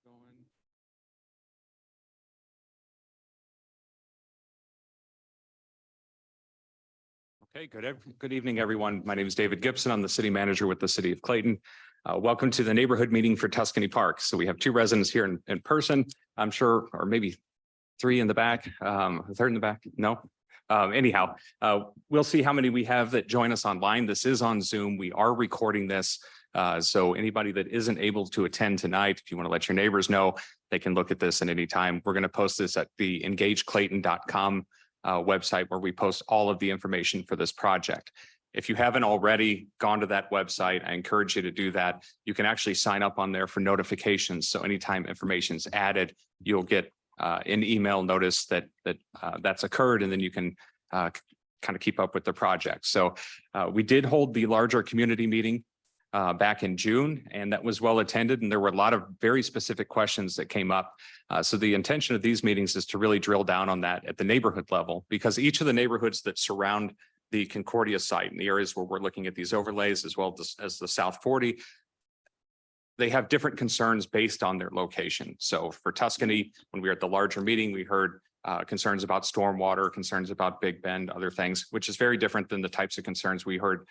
Going. Okay, good evening, everyone. My name is David Gibson. I'm the city manager with the city of Clayton. Welcome to the neighborhood meeting for Tuscany Park. So we have two residents here in person, I'm sure, or maybe three in the back, a third in the back. No. Anyhow, we'll see how many we have that join us online. This is on Zoom. We are recording this. So anybody that isn't able to attend tonight, if you want to let your neighbors know, they can look at this at any time. We're going to post this at the engageclayton.com website where we post all of the information for this project. If you haven't already gone to that website, I encourage you to do that. You can actually sign up on there for notifications. So anytime information is added, you'll get an email notice that's occurred, and then you can kind of keep up with the project. So we did hold the larger community meeting back in June, and that was well attended. And there were a lot of very specific questions that came up. So the intention of these meetings is to really drill down on that at the neighborhood level, because each of the neighborhoods that surround the Concordia site and the areas where we're looking at these overlays, as well as the South 40, they have different concerns based on their location. So for Tuscany, when we were at the larger meeting, we heard concerns about stormwater, concerns about Big Bend, other things, which is very different than the types of concerns we heard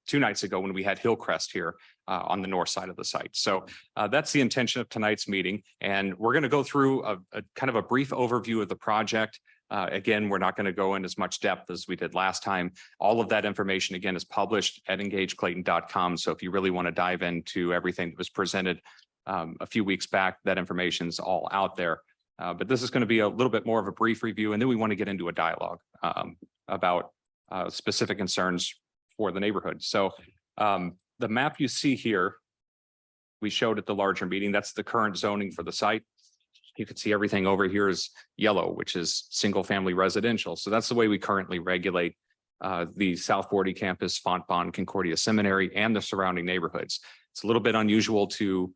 2 nights ago when we had Hillcrest here on the north side of the site. So that's the intention of tonight's meeting. And we're going to go through a kind of a brief overview of the project. Again, we're not going to go in as much depth as we did last time. All of that information, again, is published at engageclayton.com. So if you really want to dive into everything that was presented a few weeks back, that information is all out there. But this is going to be a little bit more of a brief review, and then we want to get into a dialogue about specific concerns for the neighborhood. So the map you see here, we showed at the larger meeting, that's the current zoning for the site. You can see everything over here is yellow, which is single family residential. So that's the way we currently regulate the South 40 campus, Fontbonne, Concordia Seminary, and the surrounding neighborhoods. It's a little bit unusual to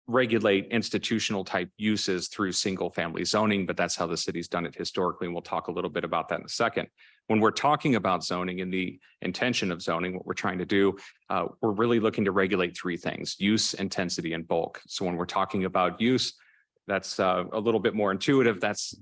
regulate institutional type uses through single family zoning, but that's how the city's done it historically. And we'll talk a little bit about that in a second. When we're talking about zoning and the intention of zoning, what we're trying to do, we're really looking to regulate 3 things: use, intensity, and bulk. So when we're talking about use, that's a little bit more intuitive. That's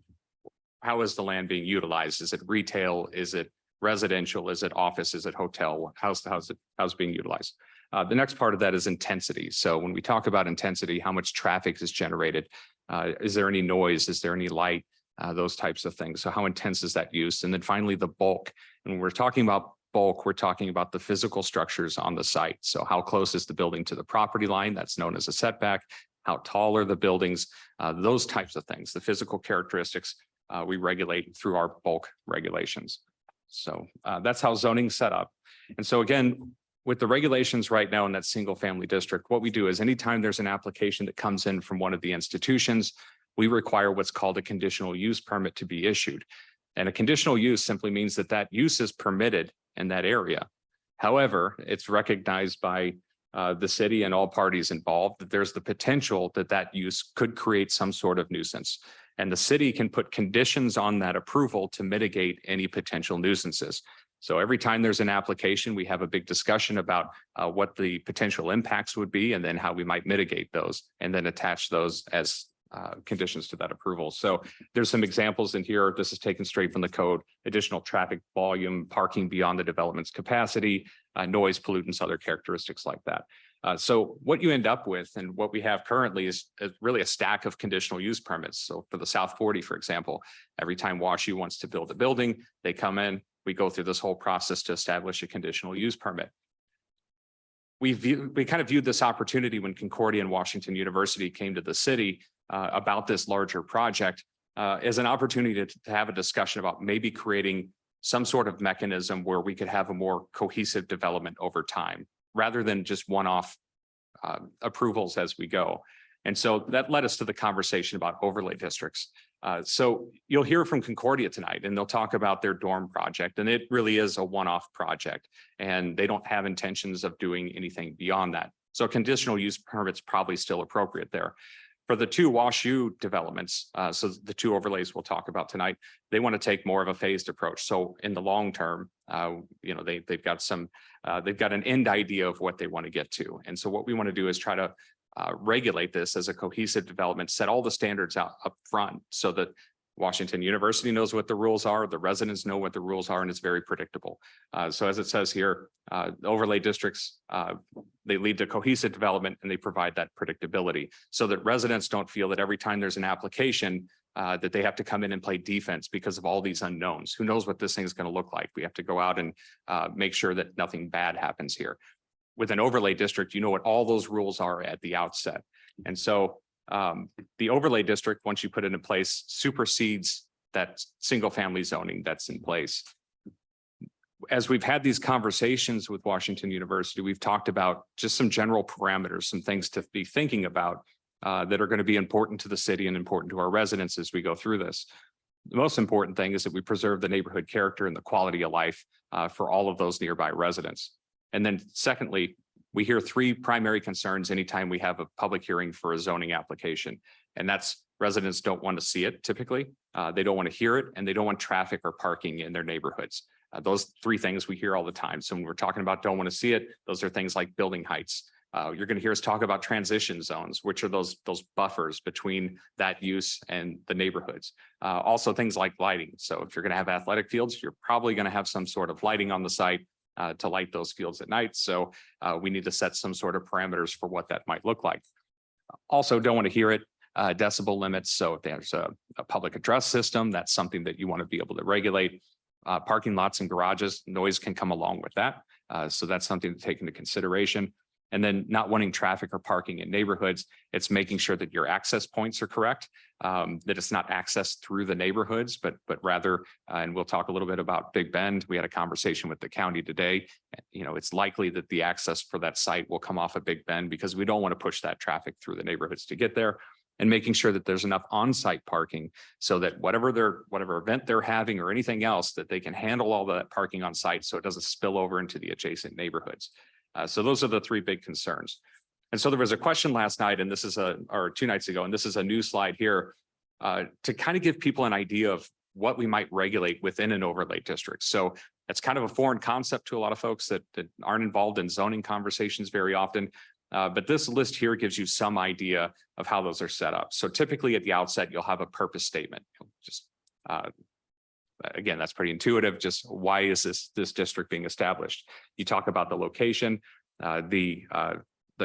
how is the land being utilized? Is it retail? Is it residential? Is it office? Is it hotel? How's it being utilized? The next part of that is intensity. So when we talk about intensity, how much traffic is generated? Is there any noise? Is there any light? Those types of things. So how intense is that use? And then finally, the bulk. And when we're talking about bulk, we're talking about the physical structures on the site. So how close is the building to the property line? That's known as a setback. How tall are the buildings? Those types of things, the physical characteristics we regulate through our bulk regulations. So that's how zoning's set up. And so again, with the regulations right now in that single family district, what we do is anytime there's an application that comes in from one of the institutions, we require what's called a conditional use permit to be issued. And a conditional use simply means that that use is permitted in that area. However, it's recognized by the city and all parties involved that there's the potential that that use could create some sort of nuisance. And the city can put conditions on that approval to mitigate any potential nuisances. So every time there's an application, we have a big discussion about what the potential impacts would be and then how we might mitigate those and then attach those as conditions to that approval. So there's some examples in here. This is taken straight from the code: additional traffic volume, parking beyond the development's capacity, noise, pollutants, other characteristics like that. So what you end up with and what we have currently is really a stack of conditional use permits. So for the South 40, for example, every time WashU wants to build a building, they come in, we go through this whole process to establish a conditional use permit. We kind of viewed this opportunity when Concordia and Washington University came to the city about this larger project as an opportunity to have a discussion about maybe creating some sort of mechanism where we could have a more cohesive development over time, rather than just one-off approvals as we go. And so that led us to the conversation about overlay districts. So you'll hear from Concordia tonight, and they'll talk about their dorm project, and it really is a one-off project, and they don't have intentions of doing anything beyond that. So conditional use permit's probably still appropriate there. For the 2 WashU developments, so the 2 overlays we'll talk about tonight, they want to take more of a phased approach. So in the long term, they've got an end idea of what they want to get to. And so what we want to do is try to regulate this as a cohesive development, set all the standards out up front so that Washington University knows what the rules are, the residents know what the rules are, and it's very predictable. So as it says here, overlay districts, they lead to cohesive development and they provide that predictability so that residents don't feel that every time there's an application that they have to come in and play defense because of all these unknowns. Who knows what this thing is going to look like? We have to go out and make sure that nothing bad happens here. With an overlay district, you know what all those rules are at the outset. And so the overlay district, once you put it in place, supersedes that single family zoning that's in place. As we've had these conversations with Washington University, we've talked about just some general parameters, some things to be thinking about that are going to be important to the city and important to our residents as we go through this. The most important thing is that we preserve the neighborhood character and the quality of life for all of those nearby residents. And then secondly, we hear three primary concerns anytime we have a public hearing for a zoning application. And that's residents don't want to see it typically. They don't want to hear it, and they don't want traffic or parking in their neighborhoods. Those three things we hear all the time. So when we're talking about don't want to see it, those are things like building heights. You're going to hear us talk about transition zones, which are those buffers between that use and the neighborhoods. Also things like lighting. So if you're going to have athletic fields, you're probably going to have some sort of lighting on the site to light those fields at night. So we need to set some sort of parameters for what that might look like. Also don't want to hear it, decibel limits. So if there's a public address system, that's something that you want to be able to regulate. Parking lots and garages, noise can come along with that. So that's something to take into consideration. And then not wanting traffic or parking in neighborhoods, it's making sure that your access points are correct, that it's not accessed through the neighborhoods, but rather, and we'll talk a little bit about Big Bend. We had a conversation with the county today. You know, it's likely that the access for that site will come off of Big Bend because we don't want to push that traffic through the neighborhoods to get there, and making sure that there's enough on-site parking so that whatever event they're having or anything else, that they can handle all that parking on site so it doesn't spill over into the adjacent neighborhoods. So those are the three big concerns. And so there was a question last night, and this is or 2 nights ago, and this is a new slide here to kind of give people an idea of what we might regulate within an overlay district. So it's kind of a foreign concept to a lot of folks that aren't involved in zoning conversations very often. But this list here gives you some idea of how those are set up. So typically at the outset, you'll have a purpose statement. Just again, that's pretty intuitive. Just why is this district being established? You talk about the location, the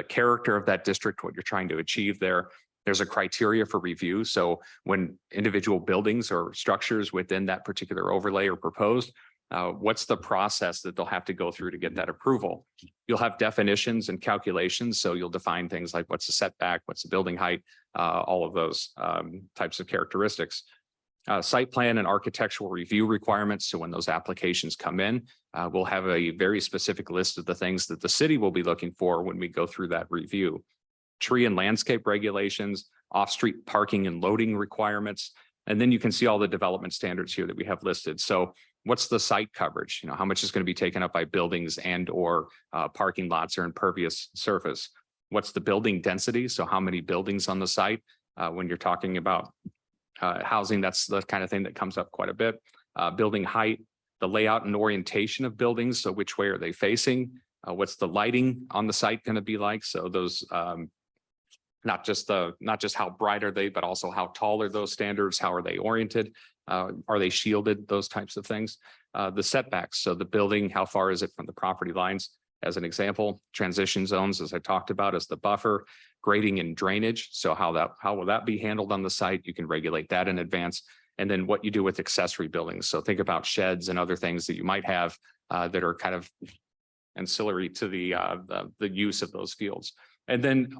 character of that district, what you're trying to achieve there. There's a criteria for review. So when individual buildings or structures within that particular overlay are proposed, what's the process that they'll have to go through to get that approval? You'll have definitions and calculations. So you'll define things like what's the setback, what's the building height, all of those types of characteristics. Site plan and architectural review requirements. So when those applications come in, we'll have a very specific list of the things that the city will be looking for when we go through that review. Tree and landscape regulations, off-street parking and loading requirements. And then you can see all the development standards here that we have listed. So what's the site coverage? You know, how much is going to be taken up by buildings and or parking lots or impervious surface? What's the building density? So how many buildings on the site? When you're talking about housing, that's the kind of thing that comes up quite a bit. Building height, the layout and orientation of buildings. So which way are they facing? What's the lighting on the site going to be like? So those, not just how bright are they, but also how tall are those standards? How are they oriented? Are they shielded? Those types of things. The setbacks. So the building, how far is it from the property lines? As an example, transition zones, as I talked about, as the buffer, grading and drainage. So how will that be handled on the site? You can regulate that in advance. And then what you do with accessory buildings. So think about sheds and other things that you might have that are kind of ancillary to the use of those fields. And then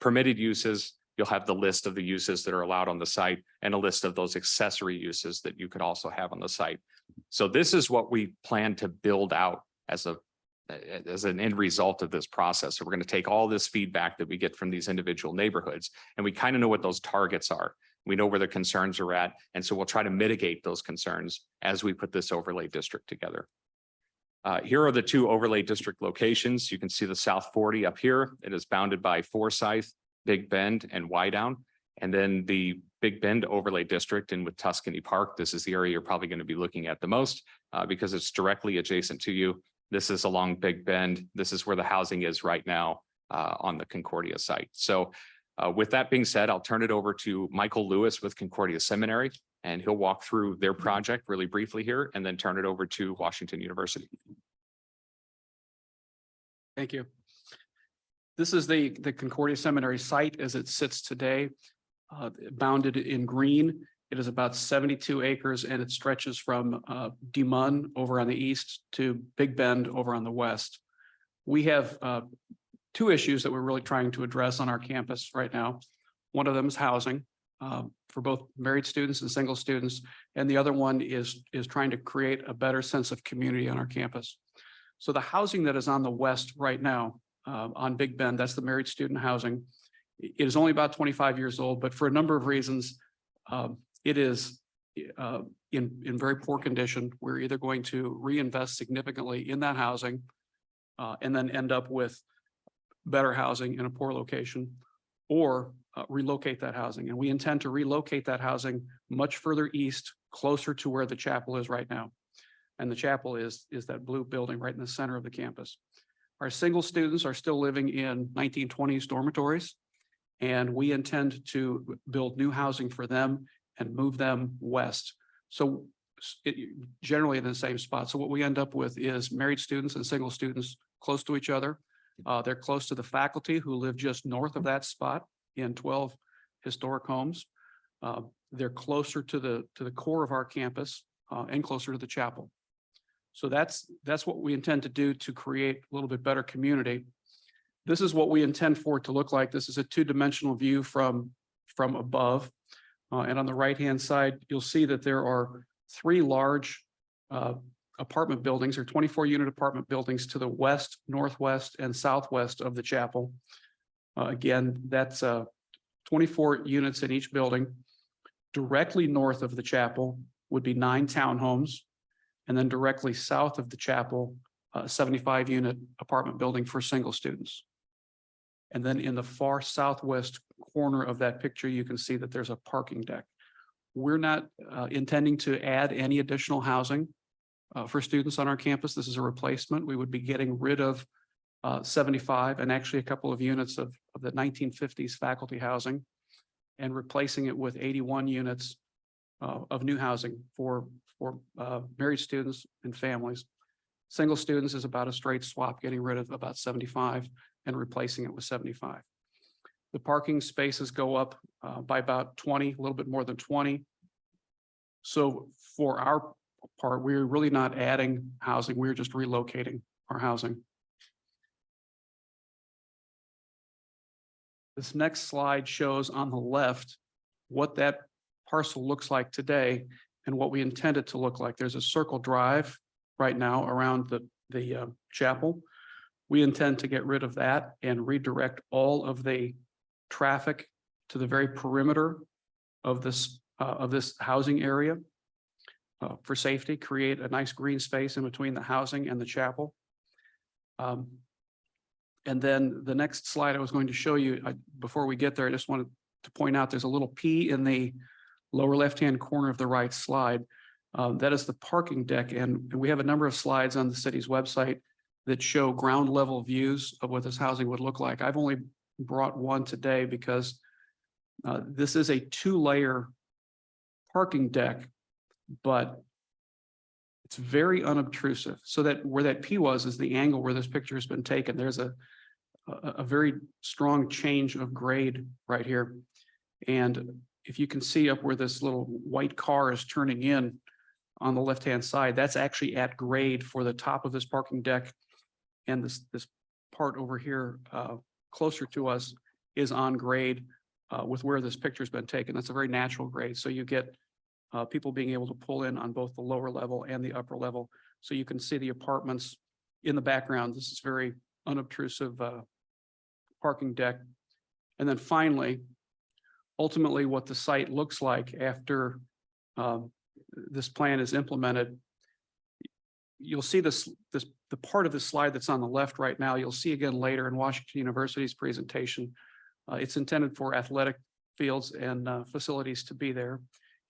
permitted uses, you'll have the list of the uses that are allowed on the site and a list of those accessory uses that you could also have on the site. So this is what we plan to build out as an end result of this process. So we're going to take all this feedback that we get from these individual neighborhoods, and we kind of know what those targets are. We know where the concerns are at. And so we'll try to mitigate those concerns as we put this overlay district together. Here are the two overlay district locations. You can see the South 40 up here. It is bounded by Forsyth, Big Bend, and Wydown. And then the Big Bend overlay district in with Tuscany Park. This is the area you're probably going to be looking at the most because it's directly adjacent to you. This is along Big Bend. This is where the housing is right now. on the Concordia site. So with that being said, I'll turn it over to Michael Lewis with Concordia Seminary, and he'll walk through their project really briefly here and then turn it over to Washington University. Thank you. This is the Concordia Seminary site as it sits today, bounded in green. It is about 72 acres and it stretches from Des Moines over on the east to Big Bend over on the west. We have two issues that we're really trying to address on our campus right now. One of them is housing for both married students and single students, and the other one is trying to create a better sense of community on our campus. So the housing that is on the west right now on Big Bend, that's the married student housing. It is only about 25 years old, but for a number of reasons, it is in very poor condition. We're either going to reinvest significantly in that housing and then end up with better housing in a poor location, or relocate that housing. And we intend to relocate that housing much further east, closer to where the chapel is right now. And the chapel is that blue building right in the center of the campus. Our single students are still living in 1920s dormitories, and we intend to build new housing for them and move them west. So generally in the same spot. So what we end up with is married students and single students close to each other. They're close to the faculty who live just north of that spot in 12 historic homes. They're closer to the core of our campus and closer to the chapel. So that's what we intend to do to create a little bit better community. This is what we intend for it to look like. This is a two-dimensional view from above. And on the right-hand side, you'll see that there are three large apartment buildings or 24-unit apartment buildings to the west, northwest, and southwest of the chapel. Again, that's 24 units in each building. Directly north of the chapel would be 9 townhomes. And then directly south of the chapel, a 75-unit apartment building for single students. And then in the far southwest corner of that picture, you can see that there's a parking deck. We're not intending to add any additional housing for students on our campus. This is a replacement. We would be getting rid of 75 and actually a couple of units of the 1950s faculty housing and replacing it with 81 units of new housing for married students and families. Single students is about a straight swap, getting rid of about 75 and replacing it with 75. The parking spaces go up by about 20, a little bit more than 20. So for our part, we're really not adding housing. We're just relocating our housing. This next slide shows on the left what that parcel looks like today and what we intend it to look like. There's a circle drive right now around the chapel. We intend to get rid of that and redirect all of the traffic to the very perimeter of this housing area for safety, create a nice green space in between the housing and the chapel. And then the next slide I was going to show you, before we get there, I just wanted to point out there's a little P in the lower left-hand corner of the right slide. That is the parking deck. And we have a number of slides on the city's website that show ground level views of what this housing would look like. I've only brought one today because this is a 2-layer parking deck, but it's very unobtrusive. So that where that P was is the angle where this picture has been taken. There's a very strong change of grade right here. And if you can see up where this little white car is turning in on the left-hand side, that's actually at grade for the top of this parking deck. And this part over here closer to us is on grade with where this picture's been taken. That's a very natural grade. So you get people being able to pull in on both the lower level and the upper level. So you can see the apartments in the background. This is very unobtrusive parking deck. And then finally, ultimately what the site looks like after this plan is implemented. You'll see the part of the slide that's on the left right now, you'll see again later in Washington University's presentation. It's intended for athletic fields and facilities to be there.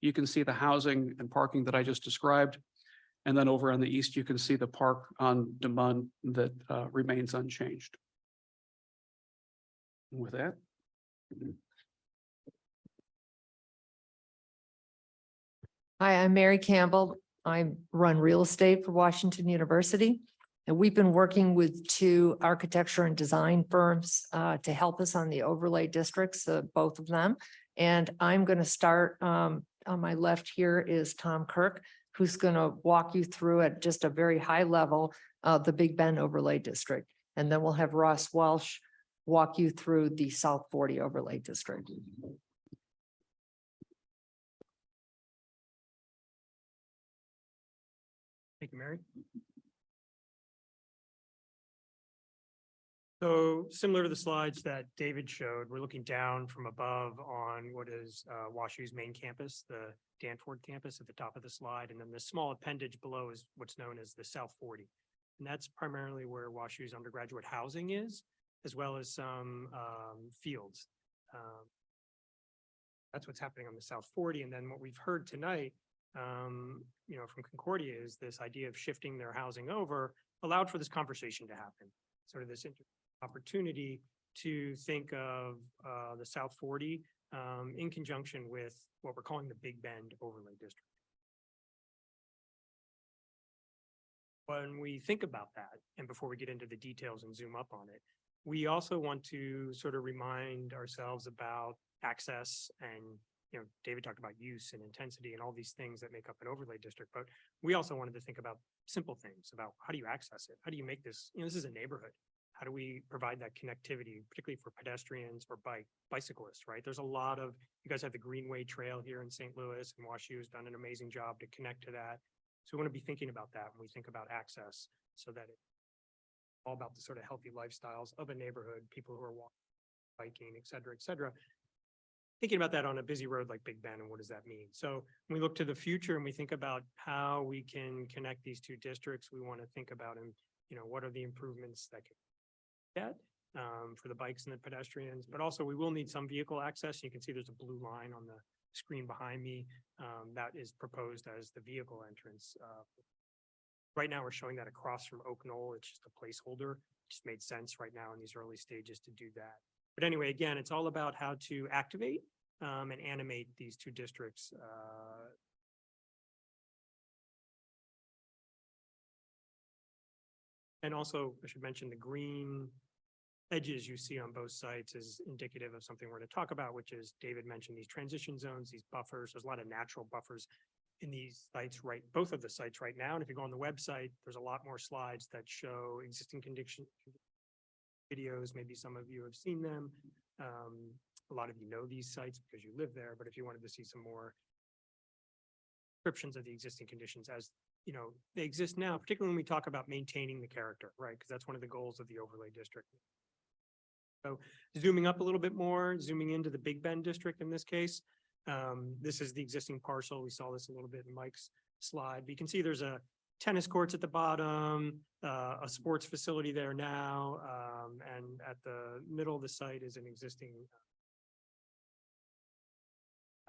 You can see the housing and parking that I just described. And then over on the east, you can see the park on Des Moines that remains unchanged. With that. Hi, I'm Mary Campbell. I run real estate for Washington University. And we've been working with two architecture and design firms to help us on the overlay districts, both of them. And I'm going to start on my left here is Tom Kirk, who's going to walk you through at just a very high level the Big Bend overlay district. And then we'll have Ross Welsh walk you through the South 40 overlay district. Thank you, Mary. So similar to the slides that David showed, we're looking down from above on what is WashU's main campus, the Danforth campus at the top of the slide. And then the small appendage below is what's known as the South 40. And that's primarily where WashU's undergraduate housing is, as well as some fields. That's what's happening on the South 40. And then what we've heard tonight, from Concordia is this idea of shifting their housing over allowed for this conversation to happen. Sort of this opportunity to think of the South 40 in conjunction with what we're calling the Big Bend overlay district. When we think about that, and before we get into the details and zoom up on it, we also want to sort of remind ourselves about access and, David talked about use and intensity and all these things that make up an overlay district, but we also wanted to think about simple things about how do you access it? How do you make this, this is a neighborhood. How do we provide that connectivity, particularly for pedestrians or bicyclists, right? There's a lot of, you guys have the Greenway Trail here in St. Louis, and WashU has done an amazing job to connect to that. So we want to be thinking about that when we think about access, so that it's all about the sort of healthy lifestyles of a neighborhood, people who are walking, biking, et cetera, et cetera. Thinking about that on a busy road like Big Bend, and what does that mean? So when we look to the future and we think about how we can connect these two districts, we want to think about, what are the improvements that can get for the bikes and the pedestrians, but also we will need some vehicle access. You can see there's a blue line on the screen behind me that is proposed as the vehicle entrance. Right now, we're showing that across from Oak Knoll. It's just a placeholder. It just made sense right now in these early stages to do that. But anyway, again, it's all about how to activate and animate these two districts. And also, I should mention the green edges you see on both sites is indicative of something we're going to talk about, which is David mentioned these transition zones, these buffers. There's a lot of natural buffers in these sites, both of the sites right now. And if you go on the website, there's a lot more slides that show existing condition videos. Maybe some of you have seen them. A lot of you know these sites because you live there, but if you wanted to see some more descriptions of the existing conditions as they exist now, particularly when we talk about maintaining the character, right? Because that's one of the goals of the overlay district. So zooming up a little bit more, zooming into the Big Bend district in this case, this is the existing parcel. We saw this a little bit in Mike's slide, but you can see there's a tennis courts at the bottom, a sports facility there now, and at the middle of the site is an existing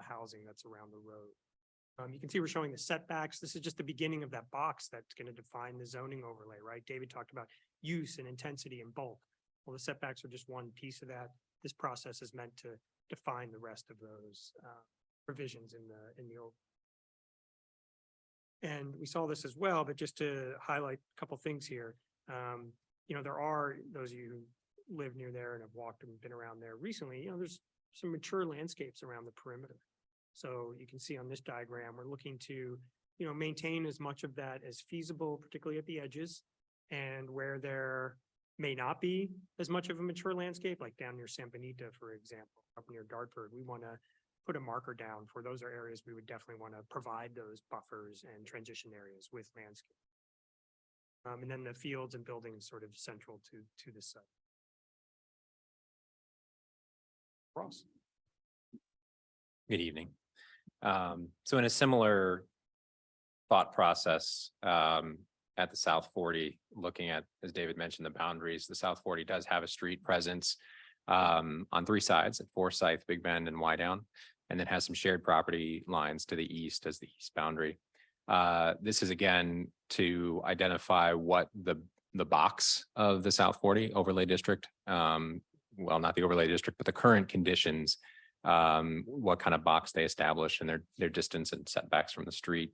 housing that's around the road. You can see we're showing the setbacks. This is just the beginning of that box that's going to define the zoning overlay, right? David talked about use and intensity and bulk. Well, the setbacks are just one piece of that. This process is meant to define the rest of those provisions in the overlay. And we saw this as well, but just to highlight a couple things here, there are those of you who live near there and have walked and been around there recently, there's some mature landscapes around the perimeter. So you can see on this diagram, we're looking to, maintain as much of that as feasible, particularly at the edges, and where there may not be as much of a mature landscape, like down near San Benito, for example, up near Dartford, we want to put a marker down for those are areas we would definitely want to provide those buffers and transition areas with landscape. And then the fields and buildings sort of central to the site. Ross. Good evening. So in a similar thought process at the South 40, looking at, as David mentioned, the boundaries, the South 40 does have a street presence on three sides at Forsyth, Big Bend, and Wydown, and then has some shared property lines to the east as the east boundary. This is again to identify what the box of the South 40 overlay district well, not the overlay district, but the current conditions, what kind of box they establish and their distance and setbacks from the street.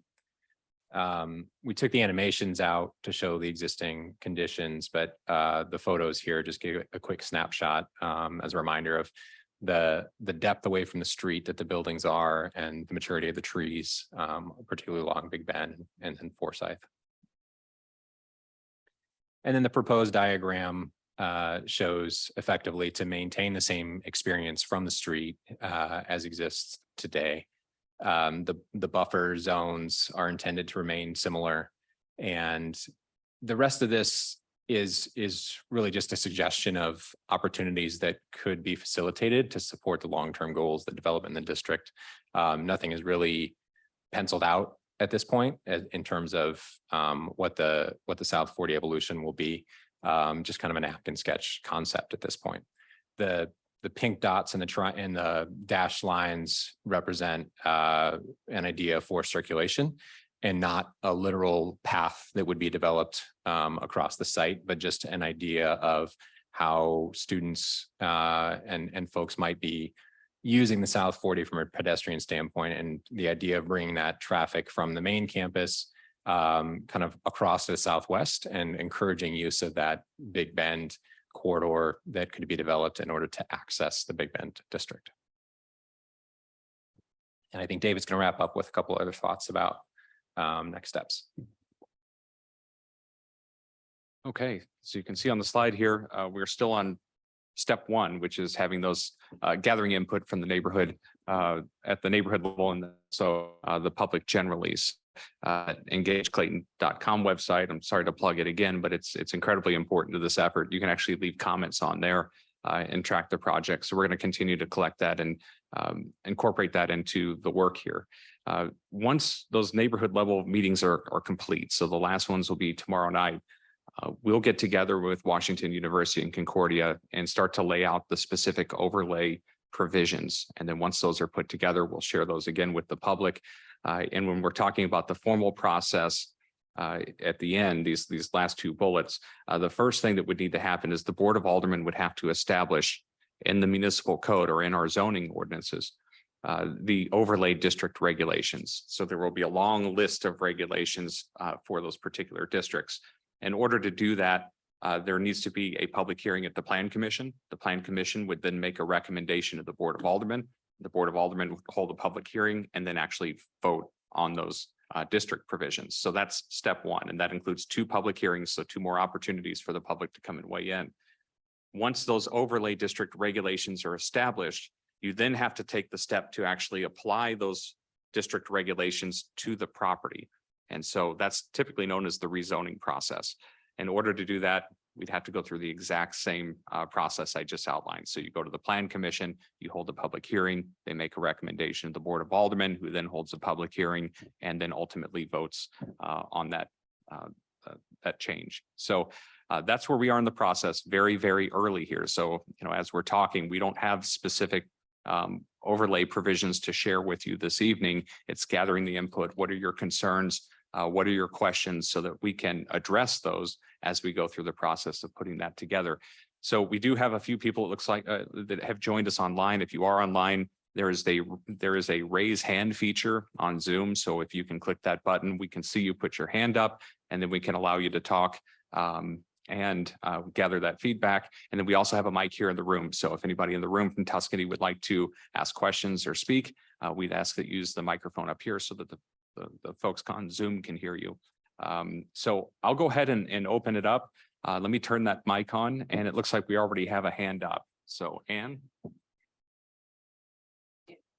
We took the animations out to show the existing conditions, but the photos here just give a quick snapshot as a reminder of the depth away from the street that the buildings are and the maturity of the trees, particularly along Big Bend and Forsyth. And then the proposed diagram shows effectively to maintain the same experience from the street as exists today. The buffer zones are intended to remain similar, and the rest of this is really just a suggestion of opportunities that could be facilitated to support the long-term goals that develop in the district. Nothing is really penciled out at this point in terms of what the South 40 evolution will be. Just kind of a napkin sketch concept at this point. The pink dots and the dashed lines represent an idea for circulation and not a literal path that would be developed across the site, but just an idea of how students and folks might be using the South 40 from a pedestrian standpoint, and the idea of bringing that traffic from the main campus kind of across to the southwest and encouraging use of that Big Bend corridor that could be developed in order to access the Big Bend district. And I think David's going to wrap up with a couple other thoughts about next steps. Okay, so you can see on the slide here, we're still on step one, which is having those gathering input from the neighborhood at the neighborhood level, and so the public generally. EngageClayton.com website. I'm sorry to plug it again, but it's incredibly important to this effort. You can actually leave comments on there and track the project. So we're going to continue to collect that and incorporate that into the work here. Once those neighborhood level meetings are complete, so the last ones will be tomorrow night, we'll get together with Washington University and Concordia and start to lay out the specific overlay provisions. And then once those are put together, we'll share those again with the public. And when we're talking about the formal process at the end, these last two bullets, the first thing that would need to happen is the Board of Aldermen would have to establish in the municipal code or in our zoning ordinances the overlay district regulations. So there will be a long list of regulations for those particular districts. In order to do that, there needs to be a public hearing at the Plan Commission. The Plan Commission would then make a recommendation to the Board of Aldermen. The Board of Aldermen would hold a public hearing and then actually vote on those district provisions. So that's step one, and that includes 2 public hearings, so 2 more opportunities for the public to come and weigh in. Once those overlay district regulations are established, you then have to take the step to actually apply those district regulations to the property. And so that's typically known as the rezoning process. In order to do that, we'd have to go through the exact same process I just outlined. So you go to the Plan Commission, you hold a public hearing, they make a recommendation to the Board of Aldermen, who then holds a public hearing and then ultimately votes on that change. So that's where we are in the process, very, very early here. So, as we're talking, we don't have specific overlay provisions to share with you this evening. It's gathering the input. What are your concerns? What are your questions, so that we can address those as we go through the process of putting that together. So we do have a few people, it looks like, that have joined us online. If you are online, there is a raise hand feature on Zoom. So if you can click that button, we can see you put your hand up, and then we can allow you to talk and gather that feedback. And then we also have a mic here in the room. So if anybody in the room from Tuscany would like to ask questions or speak, we'd ask that you use the microphone up here so that the folks on Zoom can hear you. So I'll go ahead and open it up. Let me turn that mic on, and it looks like we already have a hand up. So Ann.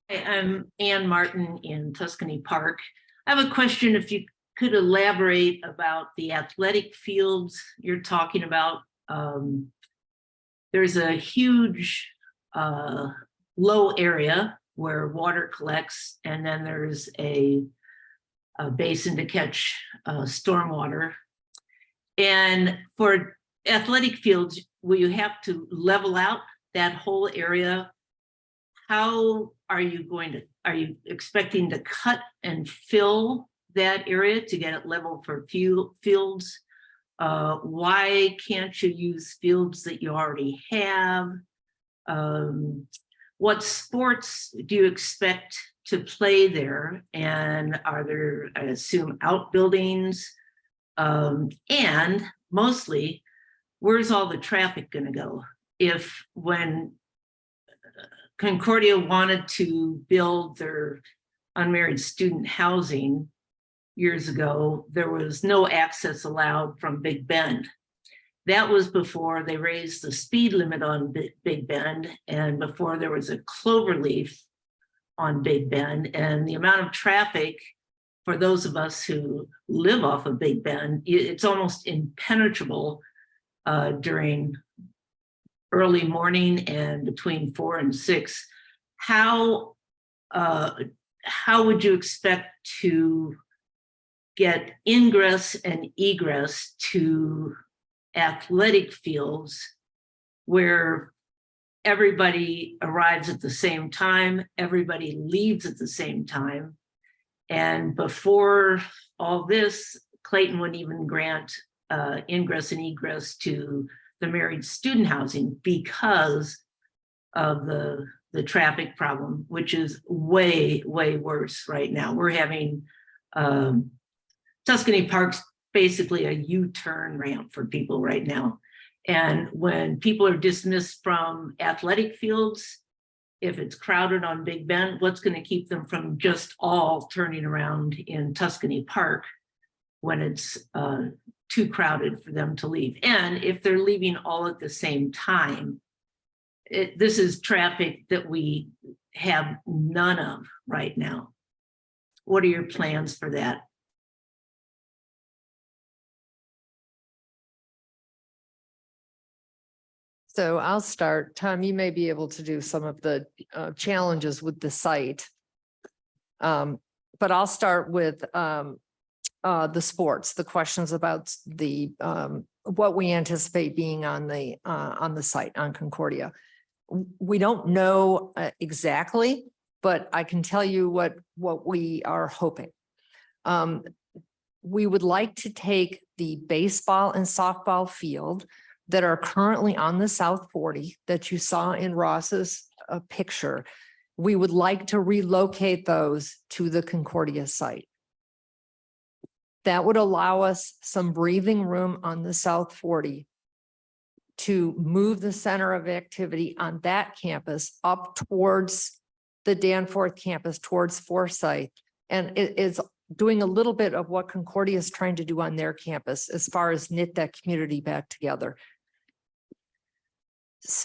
I'm Ann Martin in Tuscany Park. I have a question, if you could elaborate about the athletic fields you're talking about. There's a huge low area where water collects, and then there's a basin to catch stormwater. And for athletic fields, will you have to level out that whole area? How are you expecting to cut and fill that area to get it level for fields? Why can't you use fields that you already have? What sports do you expect to play there? And are there, I assume, outbuildings? And mostly, where's all the traffic going to go? If when Concordia wanted to build their unmarried student housing years ago, there was no access allowed from Big Bend. That was before they raised the speed limit on Big Bend and before there was a cloverleaf on Big Bend. And the amount of traffic for those of us who live off of Big Bend, it's almost impenetrable during early morning and between 4 and 6. How would you expect to get ingress and egress to athletic fields where everybody arrives at the same time, everybody leaves at the same time? And before all this, Clayton wouldn't even grant ingress and egress to the married student housing because of the traffic problem, which is way, way worse right now. We're having Tuscany Park's basically a U-turn ramp for people right now. And when people are dismissed from athletic fields, if it's crowded on Big Bend, what's going to keep them from just all turning around in Tuscany Park when it's too crowded for them to leave? And if they're leaving all at the same time, this is traffic that we have none of right now. What are your plans for that? So I'll start. Tom, you may be able to do some of the challenges with the site. But I'll start with the sports, the questions about the what we anticipate being on the site on Concordia. We don't know exactly, but I can tell you what we are hoping. We would like to take the baseball and softball field that are currently on the South 40 that you saw in Ross's picture. We would like to relocate those to the Concordia site. That would allow us some breathing room on the South 40 to move the center of activity on that campus up towards the Danforth campus, towards Forsyth. And it is doing a little bit of what Concordia is trying to do on their campus as far as knit that community back together.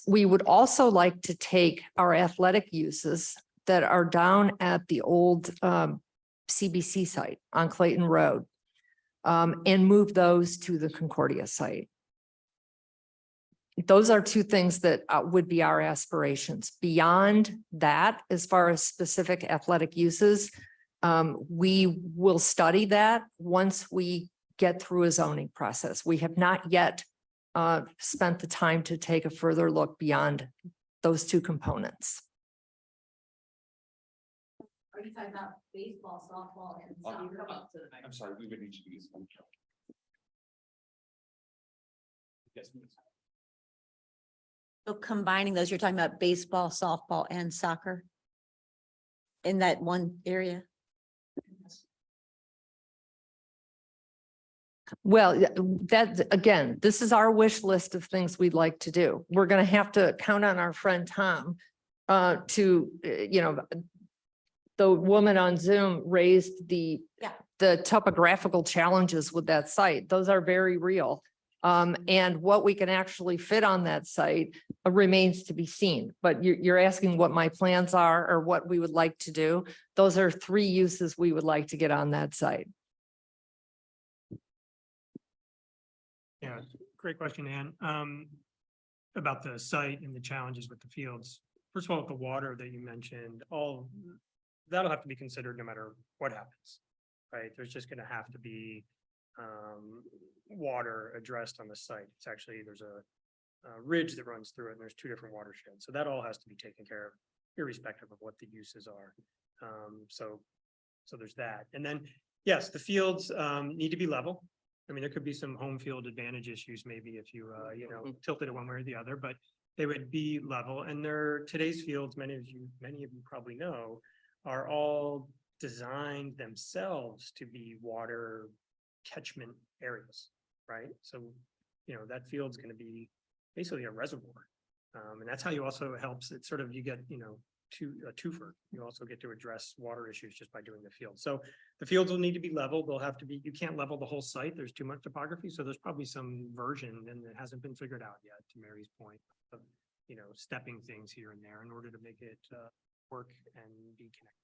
We would also like to take our athletic uses that are down at the old CBC site on Clayton Road and move those to the Concordia site. Those are two things that would be our aspirations. Beyond that, as far as specific athletic uses, we will study that once we get through a zoning process. We have not yet spent the time to take a further look beyond those two components. Are you talking about baseball, softball, and soccer? I'm sorry, we would need to use. Yes. So combining those, you're talking about baseball, softball, and soccer in that one area? Well, that, again, this is our wish list of things we'd like to do. We're going to have to count on our friend Tom to, the woman on Zoom raised the topographical challenges with that site. Those are very real. And what we can actually fit on that site remains to be seen. But you're asking what my plans are or what we would like to do. Those are three uses we would like to get on that site. Yeah, great question, Ann. About the site and the challenges with the fields. First of all, with the water that you mentioned, all that'll have to be considered no matter what happens, right? There's just going to have to be water addressed on the site. It's actually, there's a ridge that runs through it and there's two different watersheds. So that all has to be taken care of irrespective of what the uses are. So there's that. And then, yes, the fields need to be level. I mean, there could be some home field advantage issues maybe if you, tilted it one way or the other, but they would be level and today's fields, many of you probably know, are all designed themselves to be water catchment areas, right? So, that field's gonna be basically a reservoir. And that's how you also helps, it's sort of, you get, a twofer. You also get to address water issues just by doing the field. So the fields will need to be leveled. They'll have to be, you can't level the whole site. There's too much topography. So there's probably some version and it hasn't been figured out yet, to Mary's point, of, stepping things here and there in order to make it work and be connected.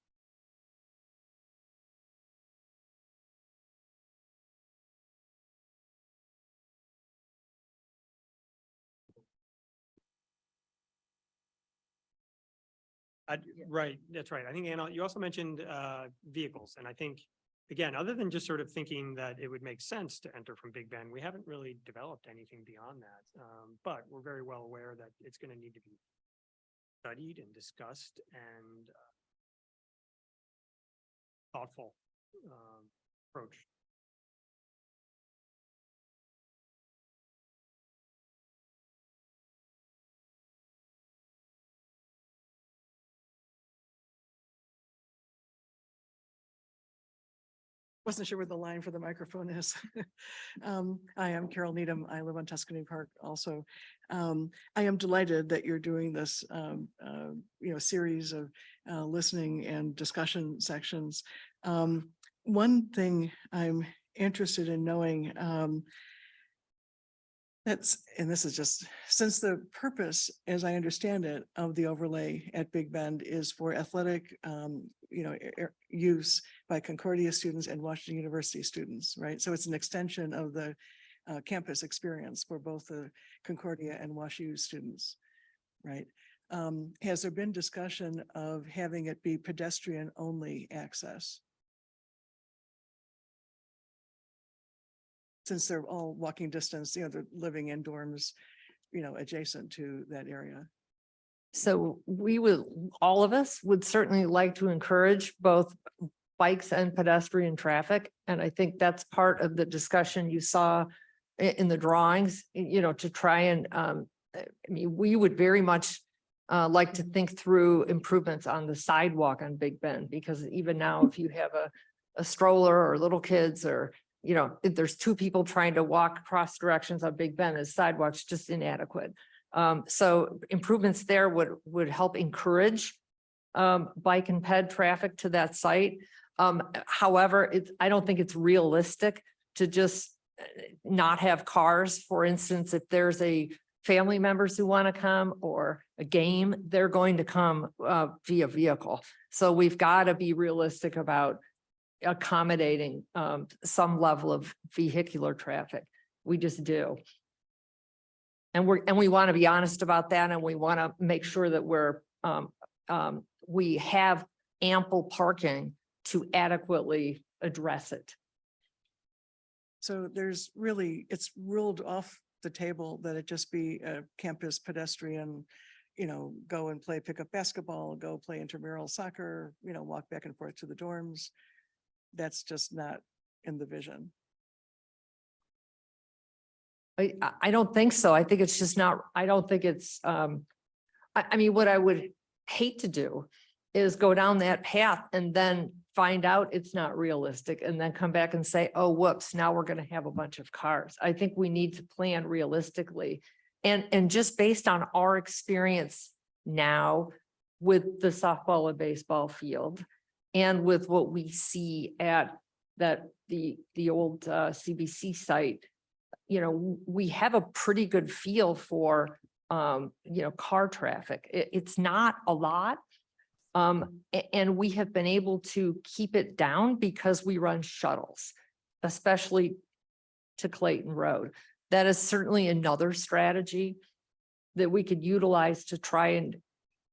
Right, that's right. I think, Anna, you also mentioned vehicles, and I think, again, other than just sort of thinking that it would make sense to enter from Big Bend, we haven't really developed anything beyond that. But we're very well aware that it's going to need to be studied and discussed and thoughtful approach. Wasn't sure where the line for the microphone is. I am Carol Needham. I live on Tuscany Park also. I am delighted that you're doing this, series of listening and discussion sections. One thing I'm interested in knowing, and this is just, since the purpose, as I understand it, of the overlay at Big Bend is for athletic, use by Concordia students and Washington University students, right? So it's an extension of the campus experience for both the Concordia and WashU students, right? Has there been discussion of having it be pedestrian only access? Since they're all walking distance, they're living in dorms, adjacent to that area. So all of us would certainly like to encourage both bikes and pedestrian traffic. And I think that's part of the discussion you saw in the drawings, to try and, we would very much like to think through improvements on the sidewalk on Big Bend, because even now, if you have a stroller or little kids, or if there's two people trying to walk cross directions on Big Bend, the sidewalk's just inadequate. So improvements there would help encourage bike and ped traffic to that site. However, I don't think it's realistic to just not have cars. For instance, if there's a family members who want to come or a game, they're going to come via vehicle. So we've got to be realistic about accommodating some level of vehicular traffic. We just do. And we want to be honest about that, and we want to make sure that we have ample parking to adequately address it. So it's ruled off the table that it just be a campus pedestrian, go and play pickup basketball, go play intramural soccer, walk back and forth to the dorms. That's just not in the vision. I don't think so. I think it's just not, I don't think it's, I mean, what I would hate to do is go down that path and then find out it's not realistic and then come back and say, oh, whoops, now we're going to have a bunch of cars. I think we need to plan realistically. And just based on our experience now with the softball and baseball field, and with what we see at the old CBC site, we have a pretty good feel for, car traffic. It's not a lot. And we have been able to keep it down because we run shuttles, especially to Clayton Road. That is certainly another strategy that we could utilize to try and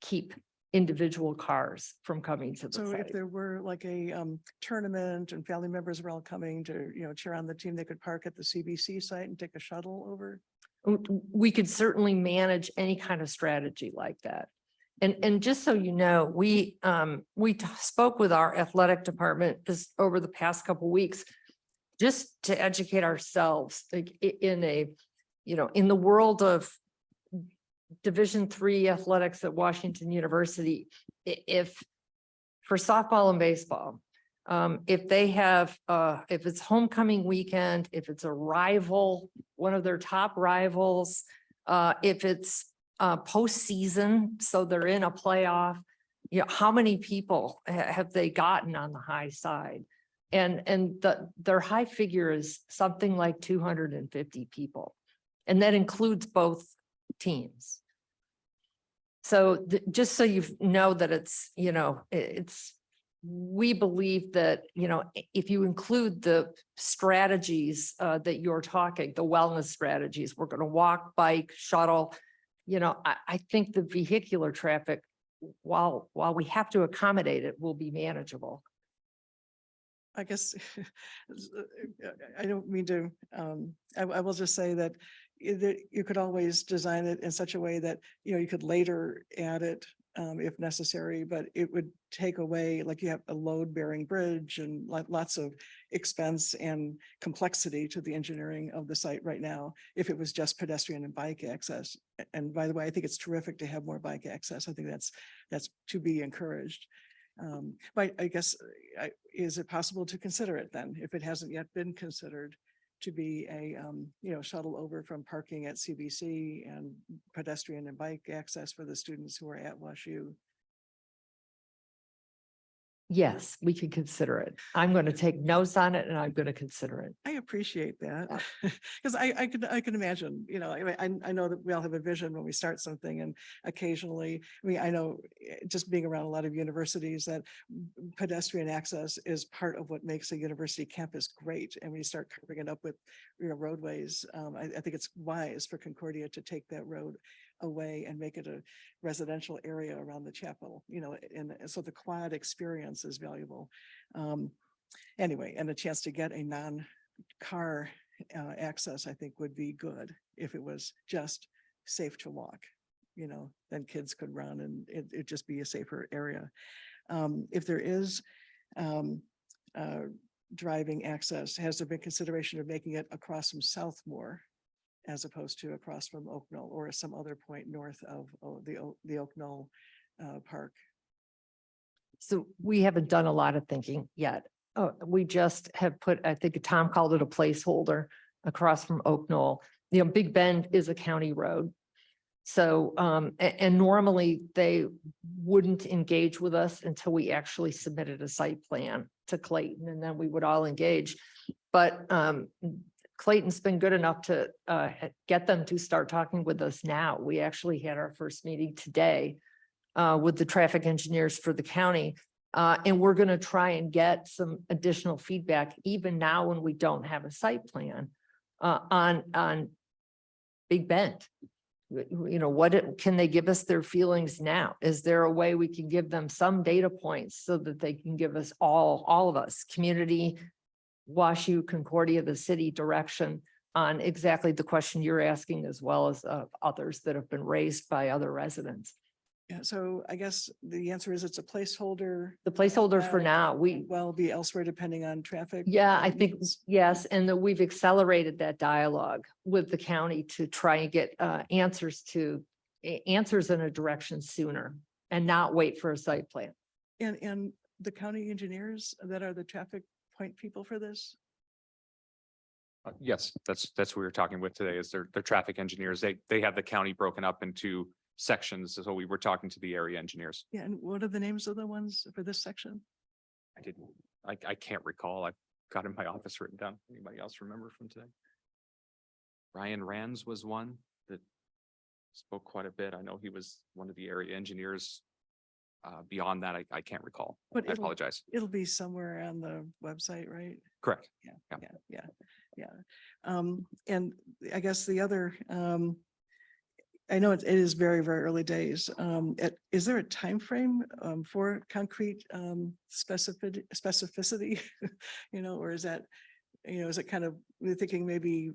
keep individual cars from coming to the So site. if there were like a tournament and family members were all coming to, cheer on the team, they could park at the CBC site and take a shuttle over? We could certainly manage any kind of strategy like that. And just so you know, we spoke with our athletic department just over the past couple of weeks. just to educate ourselves, like in a, in the world of Division III athletics at Washington University, if for softball and baseball, if they have, if it's homecoming weekend, if it's a rival, one of their top rivals, if it's postseason, so they're in a playoff, how many people have they gotten on the high side? And their high figure is something like 250 people. And that includes both teams. So just so you know that it's, we believe that, if you include the strategies that you're talking, the wellness strategies, we're going to walk, bike, shuttle, I think the vehicular traffic, while we have to accommodate it, will be manageable. I guess I don't mean to, I will just say that you could always design it in such a way that, you could later add it if necessary, but it would take away, like you have a load bearing bridge and lots of expense and complexity to the engineering of the site right now, if it was just pedestrian and bike access. And by the way, I think it's terrific to have more bike access. I think that's to be encouraged. But I guess, is it possible to consider it then, if it hasn't yet been considered, to be a, shuttle over from parking at CBC and pedestrian and bike access for the students who are at WashU? Yes, we could consider it. I'm going to take notes on it and I'm going to consider it. I appreciate that, because I can imagine, I know that we all have a vision when we start something, and occasionally, I know just being around a lot of universities that pedestrian access is part of what makes a university campus great. And when you start covering it up with, roadways, I think it's wise for Concordia to take that road away and make it a residential area around the chapel, and so the quad experience is valuable. Anyway, and a chance to get a non-car access, I think would be good if it was just safe to walk, then kids could run and it'd just be a safer area. If there is driving access, has there been consideration of making it across from Southmore as opposed to across from Oak Knoll or some other point north of the Oak Knoll Park? So we haven't done a lot of thinking yet. We just have put, I think Tom called it a placeholder across from Oak Knoll. Big Bend is a county road. So, and normally they wouldn't engage with us until we actually submitted a site plan to Clayton, and then we would all engage. But Clayton's been good enough to get them to start talking with us now. We actually had our first meeting today with the traffic engineers for the county. And we're going to try and get some additional feedback, even now when we don't have a site plan on Big Bend. What can they give us their feelings now? Is there a way we can give them some data points so that they can give us all of us, community, WashU, Concordia, the city, direction on exactly the question you're asking, as well as others that have been raised by other residents? Yeah, so I guess the answer is it's a placeholder. The placeholder for now, Will be elsewhere depending on traffic. yeah, I think, needs. yes, and that we've accelerated that dialogue with the county to try and get answers in a direction sooner and not wait for a site plan. And the county engineers that are the traffic point people for this? Yes, that's who we were talking with today, is they're traffic engineers. They have the county broken up into sections. So we were talking to the area engineers. Yeah, and what are the names of the ones for this section? I can't recall. I've got in my office written down. Anybody else remember from today? Ryan Rands was one that spoke quite a bit. I know he was one of the area engineers. Beyond that, I can't recall. But I apologize. It'll be somewhere on the website, right? Correct. Yeah. And I guess the other, I know it is very, very early days. Is there a time frame for concrete specificity? Or is that, is it kind of, we're thinking maybe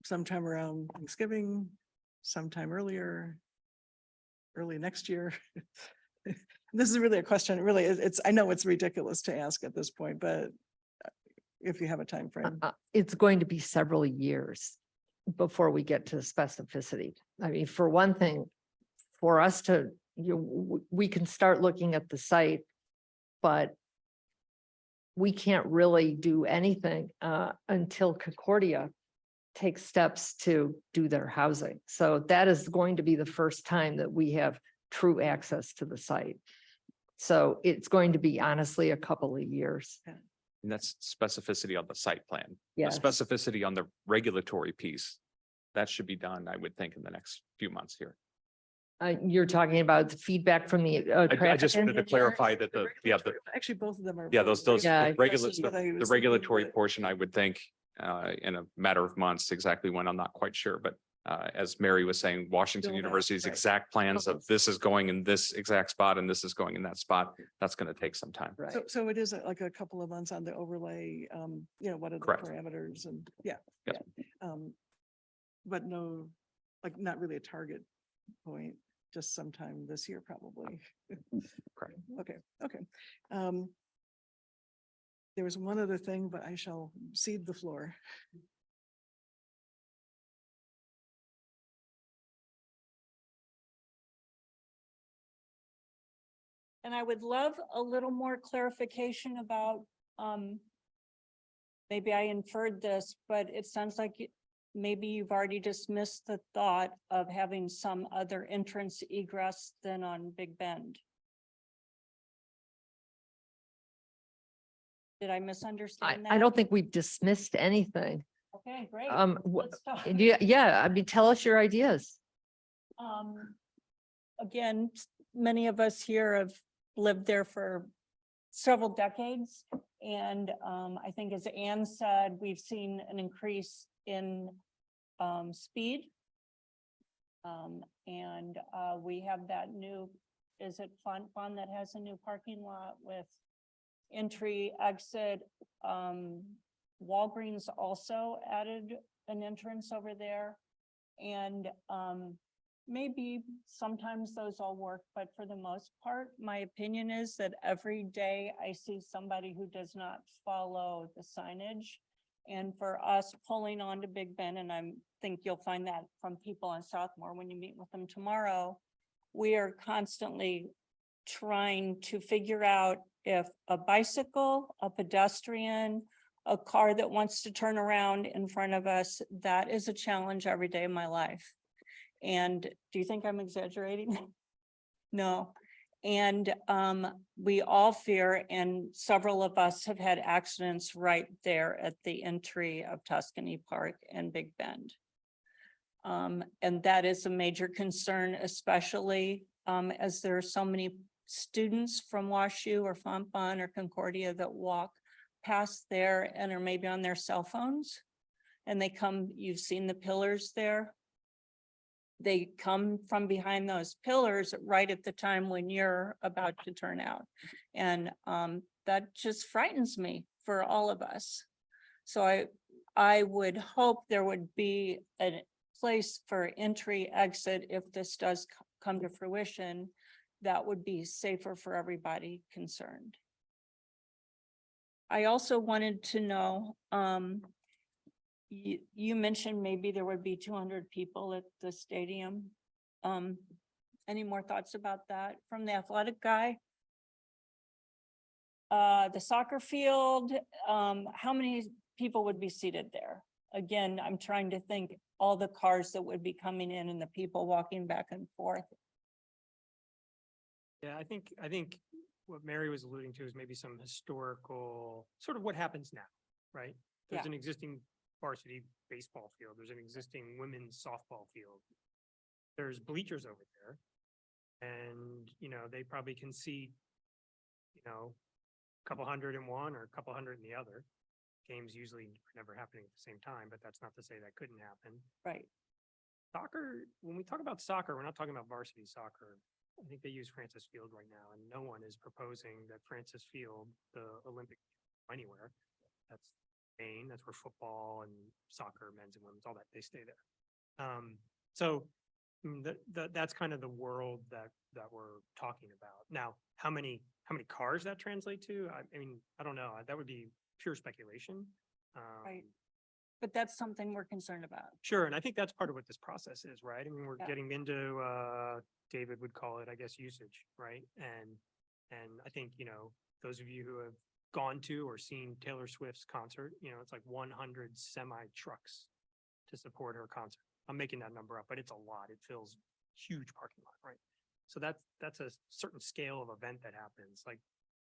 sometime around Thanksgiving, sometime early next year? This is really a question. Really, I know it's ridiculous to ask at this point, but if you have a time frame. It's going to be several years before we get to specificity. I mean, for one thing, for us to, we can start looking at the site, but we can't really do anything until Concordia takes steps to do their housing. So that is going to be the first time that we have true access to the site. So it's going to be honestly a couple of years. And that's specificity on the site plan. The Yes. specificity on the regulatory piece. That should be done, I would think, in the next few months here. You're talking about the feedback from the. I just wanted to clarify that the Actually, both of them are. those Yeah. the regulatory portion, I would think in a matter of months, exactly when, I'm not quite sure, but as Mary was saying, Washington Build out, University's right. exact plans of this is going in this exact spot and this is going in that spot, that's going to take some time. Right. So it is like a couple of months on the overlay, what are the Correct. parameters and, yeah. Yes. yeah. But no, like not really a target point, just sometime this year, probably. Correct. Okay. There was one other thing, but I shall cede the floor. And I would love a little more clarification about, maybe I inferred this, but it sounds like maybe you've already dismissed the thought of having some other entrance egress than on Big Bend. Did I misunderstand that? I don't think we've dismissed anything. Okay, great. Wh- Let's talk. Yeah, I mean, tell us your ideas. Again, many of us here have lived there for several decades. And I think as Anne said, we've seen an increase in speed. And we have that new, is it Fun that has a new parking lot with entry, exit. Walgreens also added an entrance over there. And maybe sometimes those all work, but for the most part, my opinion is that every day I see somebody who does not follow the signage. And for us pulling on to Big Ben, and I think you'll find that from people on Southmore when you meet with them tomorrow, we are constantly trying to figure out if a bicycle, a pedestrian, a car that wants to turn around in front of us, that is a challenge every day of my life. And do you think I'm exaggerating? No. And we all fear, and several of us have had accidents right there at the entry of Tuscany Park and Big Bend. And that is a major concern, especially as there are so many students from WashU or Fontbonne or Concordia that walk past there and are maybe on their cell phones. And they come, you've seen the pillars there. They come from behind those pillars right at the time when you're about to turn out. And that just frightens me for all of us. So I would hope there would be a place for entry, exit, if this does come to fruition, that would be safer for everybody concerned. I also wanted to know, you mentioned maybe there would be 200 people at the stadium. Any more thoughts about that from the athletic guy? The soccer field, how many people would be seated there? Again, I'm trying to think all the cars that would be coming in and the people walking back and forth. Yeah, I think what Mary was alluding to is maybe some historical, sort of what happens now, right? There's Yeah. an existing varsity baseball field. There's an existing women's softball field. There's bleachers over there. And, they probably can seat, a couple hundred in one or a couple hundred in the other. Games usually are never happening at the same time, but that's not to say that couldn't happen. Right. Soccer, when we talk about soccer, we're not talking about varsity soccer. I think they use Francis Field right now, and no one is proposing that Francis Field, the Olympic, anywhere. That's Maine, that's where football and soccer, men's and women's, all that, they stay there. So that's kind of the world that we're talking about. Now, how many cars that translate to? I mean, I don't know. That would be pure speculation. Right. But that's something we're concerned about. Sure, and I think that's part of what this process is, right? I mean, we're Yeah. getting into, David would call it, I guess, usage, right? And I think, those of you who have gone to or seen Taylor Swift's concert, it's like 100 semi trucks to support her concert. I'm making that number up, but it's a lot. It fills huge parking lot, right? So that's a certain scale of event that happens. Like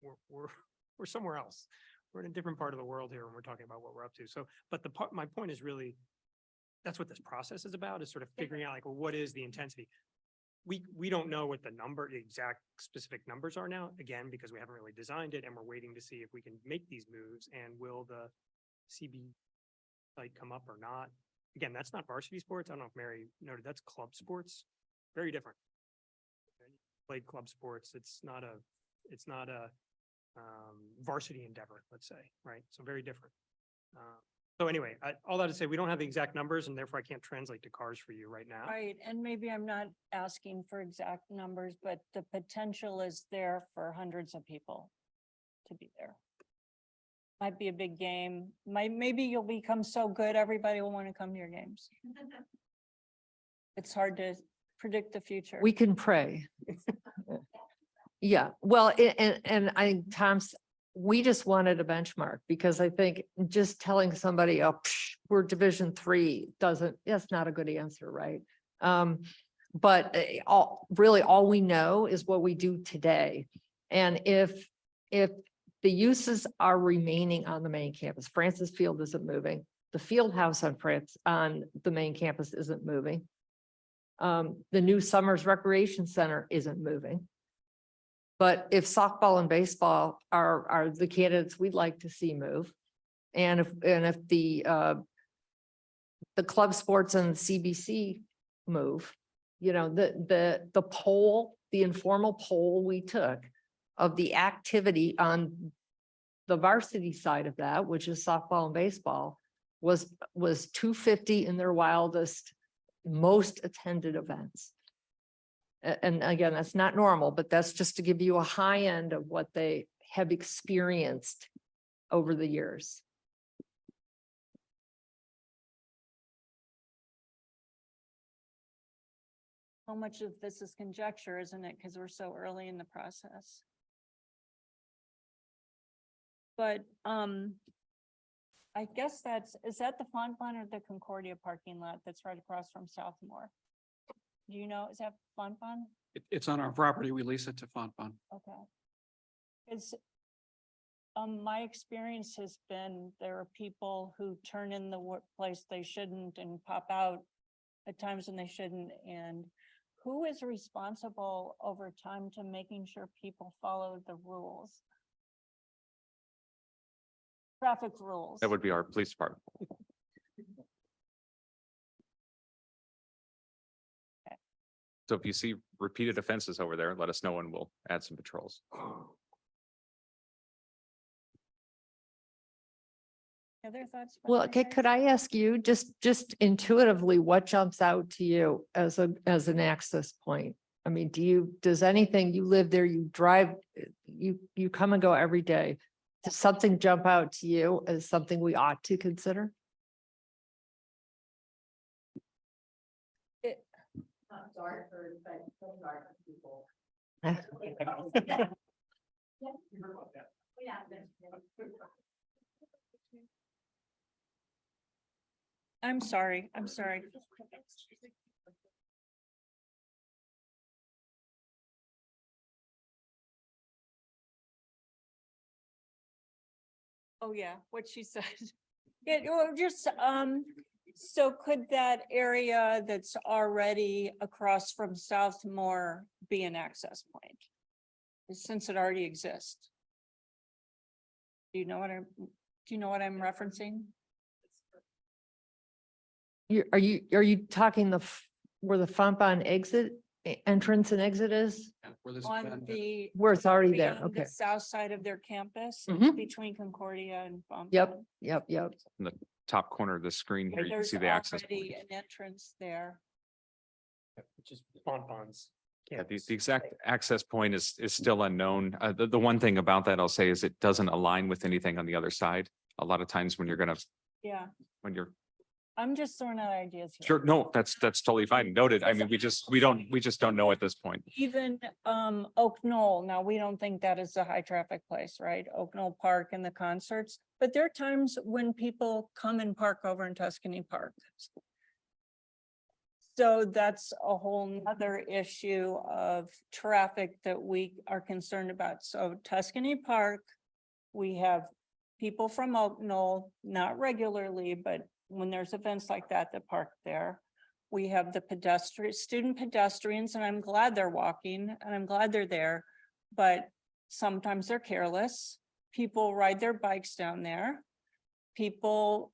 we're somewhere else. We're in a different part of the world here, and we're talking about what we're up to. So, but my point is really, that's what this process is about, is sort of figuring out like, well, what is the intensity? We don't know what the exact specific numbers are now, again, because we haven't really designed it, and we're waiting to see if we can make these moves, and will the CB site come up or not? Again, that's not varsity sports. I don't know if Mary noted, that's club sports, very different. Played club sports. It's not a varsity endeavor, let's say, right? So very different. So anyway, all that to say, we don't have the exact numbers, and therefore I can't translate to cars for you right now. Right, and maybe I'm not asking for exact numbers, but the potential is there for hundreds of people to be there. Might be a big game. Maybe you'll become so good, everybody will want to come to your games. It's hard to predict the future. We can pray. Yeah, well, and I think Tom's, we just wanted a benchmark, because I think just telling somebody, oh, we're Division III that's not a good answer, right? But all we know is what we do today. And if the uses are remaining on the main campus, Francis Field isn't moving. The field house on the main campus isn't moving. The new Summers Recreation Center isn't moving. But if softball and baseball are the candidates we'd like to see move, and if the club sports and the CBC move, the poll, the informal poll we took of the activity on the varsity side of that, which is softball and baseball, was 250 in their wildest, most attended events. And again, that's not normal, but that's just to give you a high end of what they have experienced over the years. How much of this is conjecture, isn't it? Because we're so early in the process. But I guess is that the Fontaine or the Concordia parking lot that's right across from Southmore? Do you know, is that Fontaine? It's on our property. We lease it to Fontaine. Okay. It's, my experience has been there are people who turn in the workplace they shouldn't and pop out at times when they shouldn't. And who is responsible over time to making sure people follow the rules? Traffic rules. That would be our police department. So if you see repeated offenses over there, let us know and we'll add some patrols. Other thoughts? Well, okay, could I ask you just intuitively, what jumps out to you as an access point? I mean, does anything, you live there, you drive, you come and go every day. Does something jump out to you as something we ought to consider? I'm sorry, I'm sorry. Oh, yeah, what she said. Yeah, well, just, so could that area that's already across from Southmore be an access point? Since it already exists? Do you know what I'm referencing? Are you talking where the Fontaine entrance and exit is? Where this On bend- the. Where it's already there, on okay. The south side of their campus, Mhm. between Concordia and. Yep. In the top corner of the screen here, you can There's see the access already point. an entrance there. Which is Fontaine's. Yeah, the exact access point is still unknown. The one thing about that I'll say is it doesn't align with anything on the other side. a lot of times when you're gonna, Yeah, when you're, I'm just throwing out ideas here. sure, no, that's totally fine. Noted. I mean, we just don't know at this point. Even Oak Knoll, now we don't think that is a high traffic place, right? Oak Knoll Park and the concerts, but there are times when people come and park over in Tuscany Park. So that's a whole nother issue of traffic that we are concerned about. So Tuscany Park, we have people from Oak Knoll, not regularly, but when there's events like that park there. We have the student pedestrians, and I'm glad they're walking and I'm glad they're there, but sometimes they're careless. People ride their bikes down there. People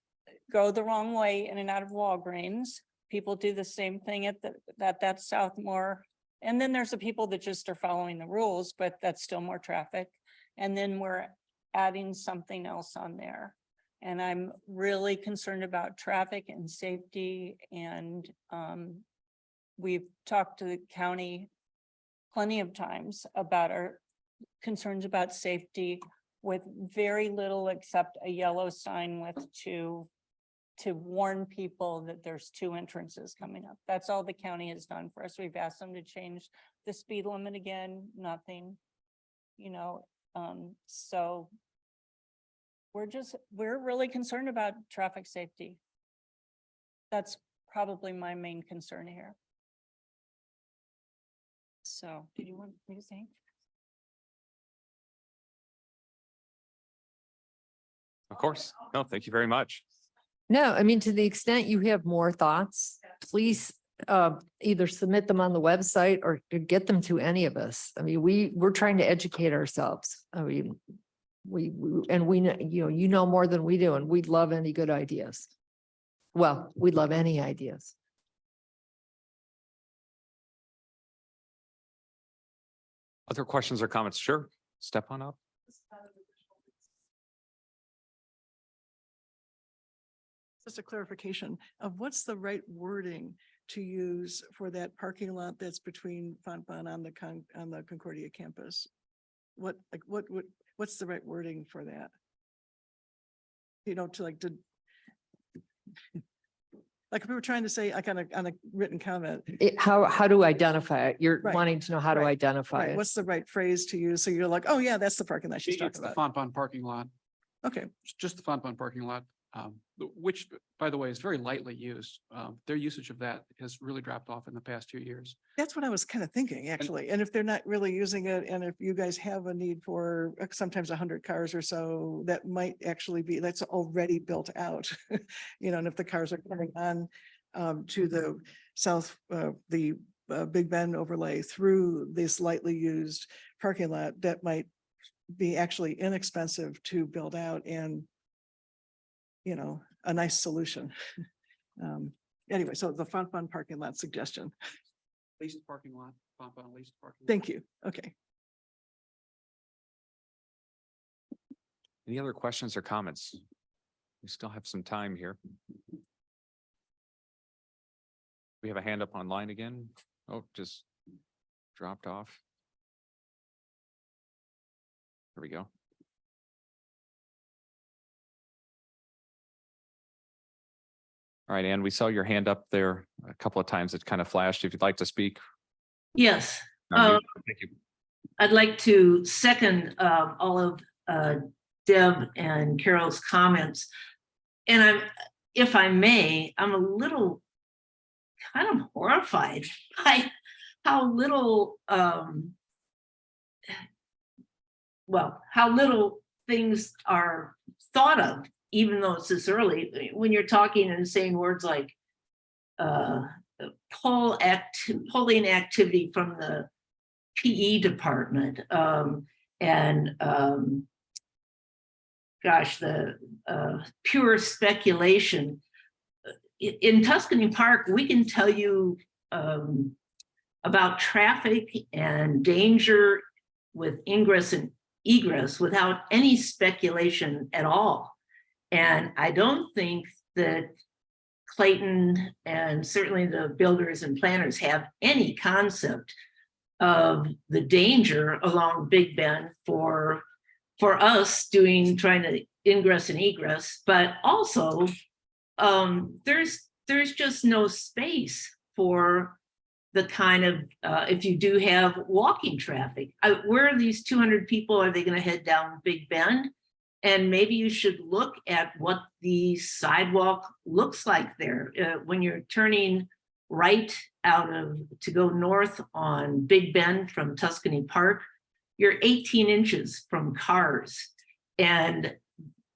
go the wrong way in and out of Walgreens. People do the same thing at that Southmore. And then there's the people that just are following the rules, but that's still more traffic. And then we're adding something else on there. And I'm really concerned about traffic and safety, and we've talked to the county plenty of times about our concerns about safety with very little except a yellow sign with to warn people that there's 2 entrances coming up. That's all the county has done for us. We've asked them to change the speed limit again, nothing, so we're really concerned about traffic safety. That's probably my main concern here. So, do you want me to say? Of course. No, thank you very much. No, I mean, to the extent you have more thoughts, please either submit them on the website or get them to any of us. I mean, we're trying to educate ourselves. I mean, we know more than we do, and we'd love any good ideas. Well, we'd love any ideas. Other questions or comments? Sure. Step on up. Just a clarification of what's the right wording to use for that parking lot that's between Fontbonne on the Concordia campus? What's the right wording for that? Like if we were trying to say like on a written comment. How to identify it? You're Right, wanting to know how to right, identify Right, it. what's the right phrase to use? So you're like, oh yeah, that's the parking lot she's It's talking the about. Fontbonne parking lot, Okay, just the Fontbonne parking lot, which, by the way, is very lightly used. Their usage of that has really dropped off in the past 2 years. that's what I was kind of thinking, actually. And if they're not really using it, and if you guys have a need for sometimes 100 cars or so, that might actually be, that's already built out. And if the cars are coming on to the south, the Big Bend overlay through this lightly used parking lot, that might be actually inexpensive to build out and, a nice solution. Anyway, so the Fontbonne parking lot suggestion. Leased parking lot, Fontbonne leased parking. Thank you. Okay. Any other questions or comments? We still have some time here. We have a hand up online again. Oh, just dropped off. There we go. All right, Ann, we saw your hand up there a couple of times. It kind of flashed. If you'd like to speak. Yes. Thank you. I'd like to second all of Deb and Carol's comments. And if I may, I'm a little kind of horrified by how little, how little things are thought of, even though it's this early, when you're talking and saying words like polling activity from the PE department, and the pure speculation. In Tuscany Park, we can tell you about traffic and danger with ingress and egress without any speculation at all. And I don't think that Clayton and certainly the builders and planners have any concept of the danger along Big Bend for us trying to ingress and egress, but also there's just no space for the kind of, if you do have walking traffic. Where are these 200 people? Are they going to head down Big Bend? And maybe you should look at what the sidewalk looks like there. When you're turning right to go north on Big Bend from Tuscany Park, you're 18 inches from cars. And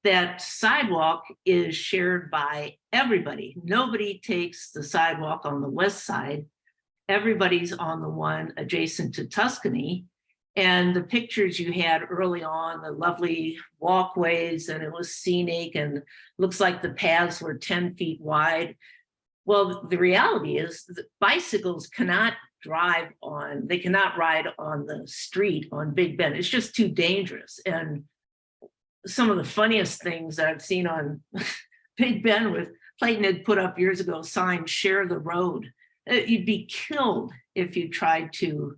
that sidewalk is shared by everybody. Nobody takes the sidewalk on the west side. Everybody's on the one adjacent to Tuscany. And the pictures you had early on, the lovely walkways, and it was scenic and looks like the paths were 10 feet wide. Well, the reality is that bicycles cannot ride on the street on Big Bend. It's just too dangerous. And some of the funniest things that I've seen on Big Bend with Clayton had put up years ago, signs, share the road. You'd be killed if you tried to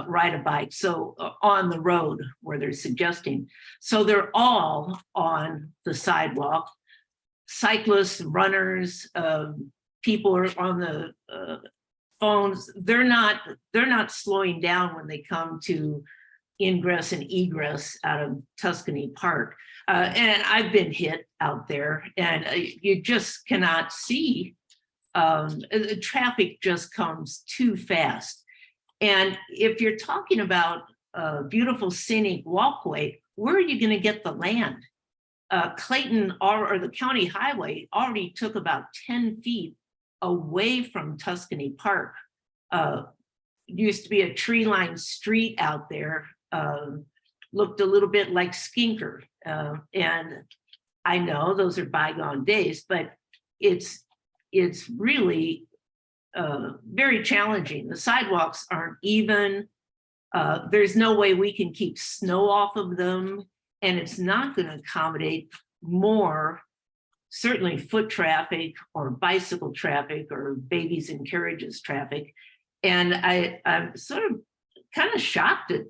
ride a bike. So on the road where they're suggesting. So they're all on the sidewalk. Cyclists, runners, people are on the phones. They're not slowing down when they come to ingress and egress out of Tuscany Park. And I've been hit out there, and you just cannot see. The traffic just comes too fast. And if you're talking about a beautiful scenic walkway, where are you going to get the land? Clayton or the county highway already took about 10 feet away from Tuscany Park. Used to be a tree-lined street out there, looked a little bit like Skinker. And I know those are bygone days, but it's really very challenging. The sidewalks aren't even. There's no way we can keep snow off of them, and it's not going to accommodate more, certainly foot traffic or bicycle traffic or babies in carriages traffic. And I'm sort of kind of shocked that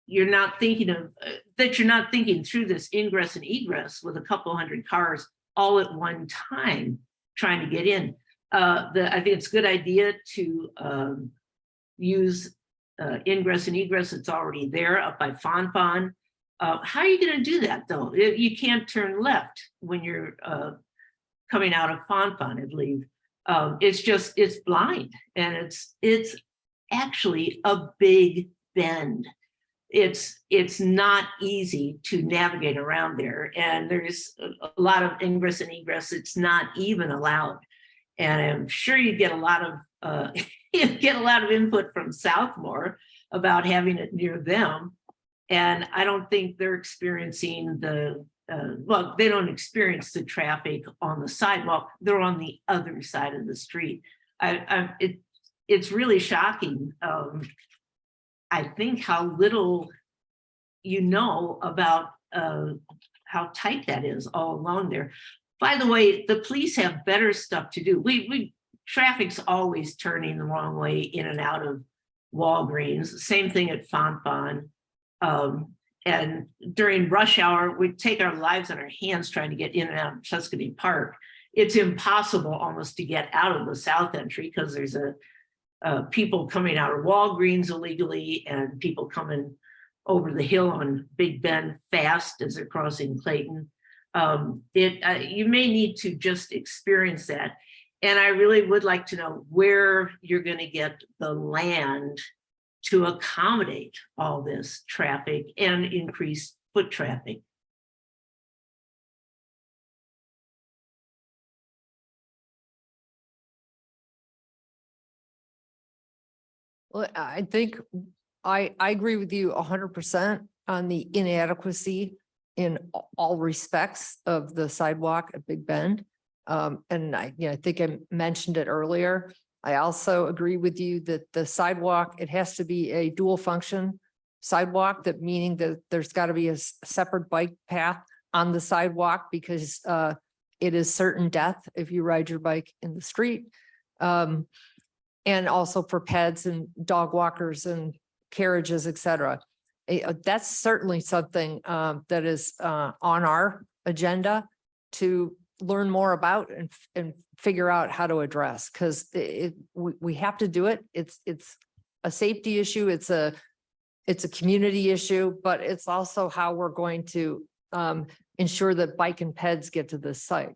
you're not thinking through this ingress and egress with a couple hundred cars all at one time trying to get in. I think it's a good idea to use ingress and egress that's already there up by Fonfon. How are you going to do that though? You can't turn left when you're coming out of Fonfon, I believe. It's blind, and it's actually a big bend. It's not easy to navigate around there, and there's a lot of ingress and egress. It's not even allowed, and I'm sure you get a lot of input from Southmore about having it near them. And I don't think they're experiencing they don't experience the traffic on the sidewalk. They're on the other side of the street. It's really shocking. I think how little you know about how tight that is all along there. By the way, the police have better stuff to do. Traffic's always turning the wrong way in and out of Walgreens. Same thing at Fonfon. And during rush hour, we take our lives in our hands trying to get in and out of Tuscany Park. It's impossible almost to get out of the south entry because there's people coming out of Walgreens illegally and people coming over the hill on Big Bend fast as they're crossing Clayton. You may need to just experience that. And I really would like to know where you're going to get the land to accommodate all this traffic and increase foot traffic. Well, I think I agree with you 100% on the inadequacy in all respects of the sidewalk at Big Bend. And I think I mentioned it earlier. I also agree with you that the sidewalk, it has to be a dual function sidewalk, that meaning that there's got to be a separate bike path on the sidewalk because it is certain death if you ride your bike in the street. And also for pets and dog walkers and carriages, et cetera. That's certainly something that is on our agenda to learn more about and figure out how to address, because we have to do it. It's a safety issue. It's a community issue, but it's also how we're going to ensure that bike and peds get to this site.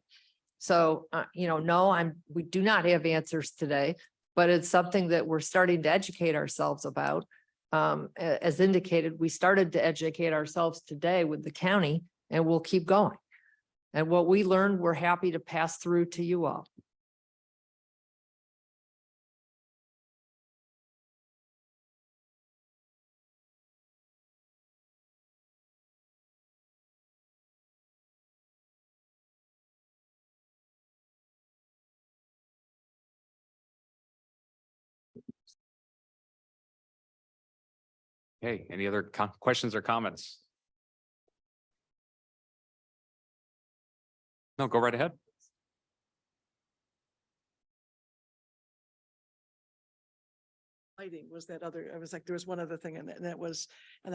So, no, we do not have answers today, but it's something that we're starting to educate ourselves about. As indicated, we started to educate ourselves today with the county, and we'll keep going. And what we learned, we're happy to pass through to you all. Okay, any other questions or comments? No, go right ahead. Lighting was that other, I was like, there was one other thing, and that was, and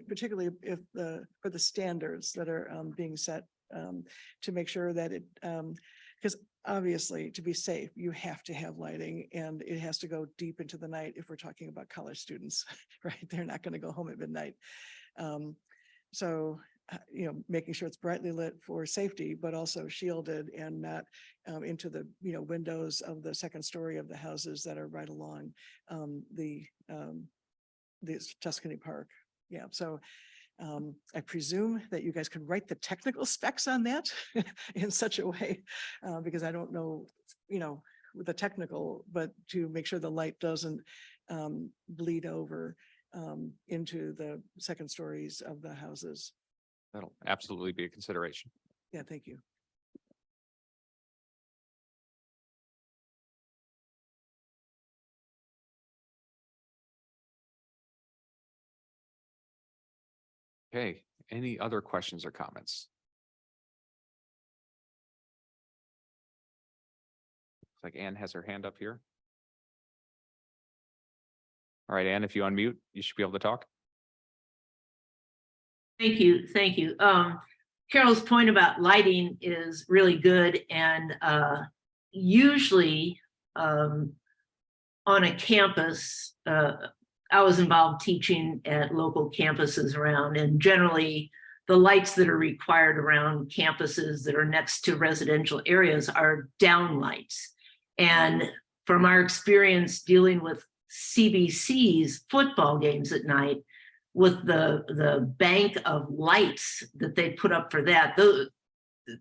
particularly if for the standards that are being set to make sure that it, because obviously to be safe, you have to have lighting, and it has to go deep into the night if we're talking about college students, right? They're not going to go home at midnight. So making sure it's brightly lit for safety, but also shielded and not into the, windows of the second story of the houses that are right along the Tuscany Park. Yeah, so I presume that you guys can write the technical specs on that in such a way, because I don't know, with the technical, but to make sure the light doesn't bleed over into the second stories of the houses. That'll absolutely be a consideration. Yeah, thank you. Okay, any other questions or comments? Looks like Anne has her hand up here. All right, Anne, if you unmute, you should be able to talk. Thank you, thank you. Carol's point about lighting is really good, and usually on a campus, I was involved teaching at local campuses around, and generally the lights that are required around campuses that are next to residential areas are down lights. And from our experience dealing with CBC's football games at night, with the bank of lights that they put up for that,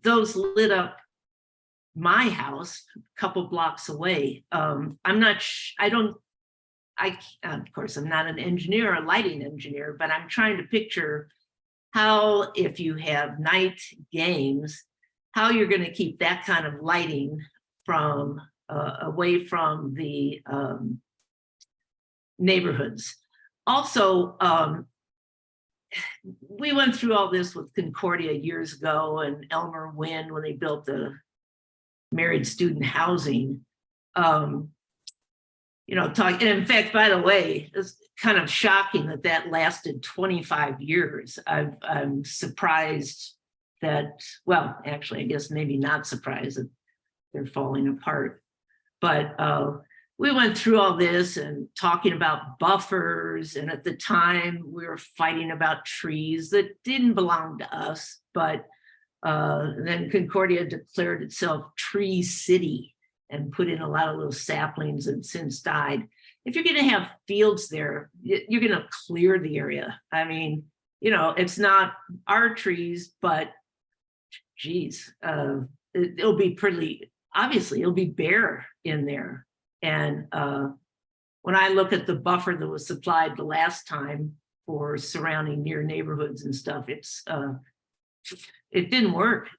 those lit up my house a couple blocks away. Of course, I'm not an engineer, a lighting engineer, but I'm trying to picture how, if you have night games, how you're going to keep that kind of lighting from away from the neighborhoods. Also, we went through all this with Concordia years ago, and Elmer Wynn when they built the married student housing. And in fact, by the way, it's kind of shocking that lasted 25 years. I'm surprised that, well, actually, I guess maybe not surprised that they're falling apart. But we went through all this and talking about buffers. And at the time, we were fighting about trees that didn't belong to us. But then Concordia declared itself Tree City and put in a lot of those saplings that since died. If you're going to have fields there, you're going to clear the area. I mean, it's not our trees, but geez, it'll be pretty, obviously it'll be bare in there. And when I look at the buffer that was supplied the last time for surrounding near neighborhoods and stuff, it didn't work.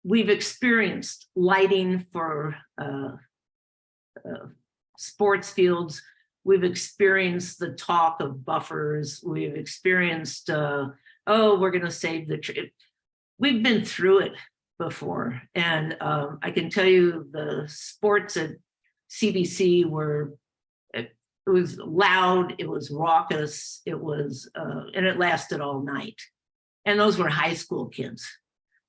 We've experienced lighting for sports fields. We've experienced the talk of buffers. We've experienced, we're going to save the tree. We've been through it before. And I can tell you the sports at CBC were it was loud, it was raucous, it was, and it lasted all night. And those were high school kids,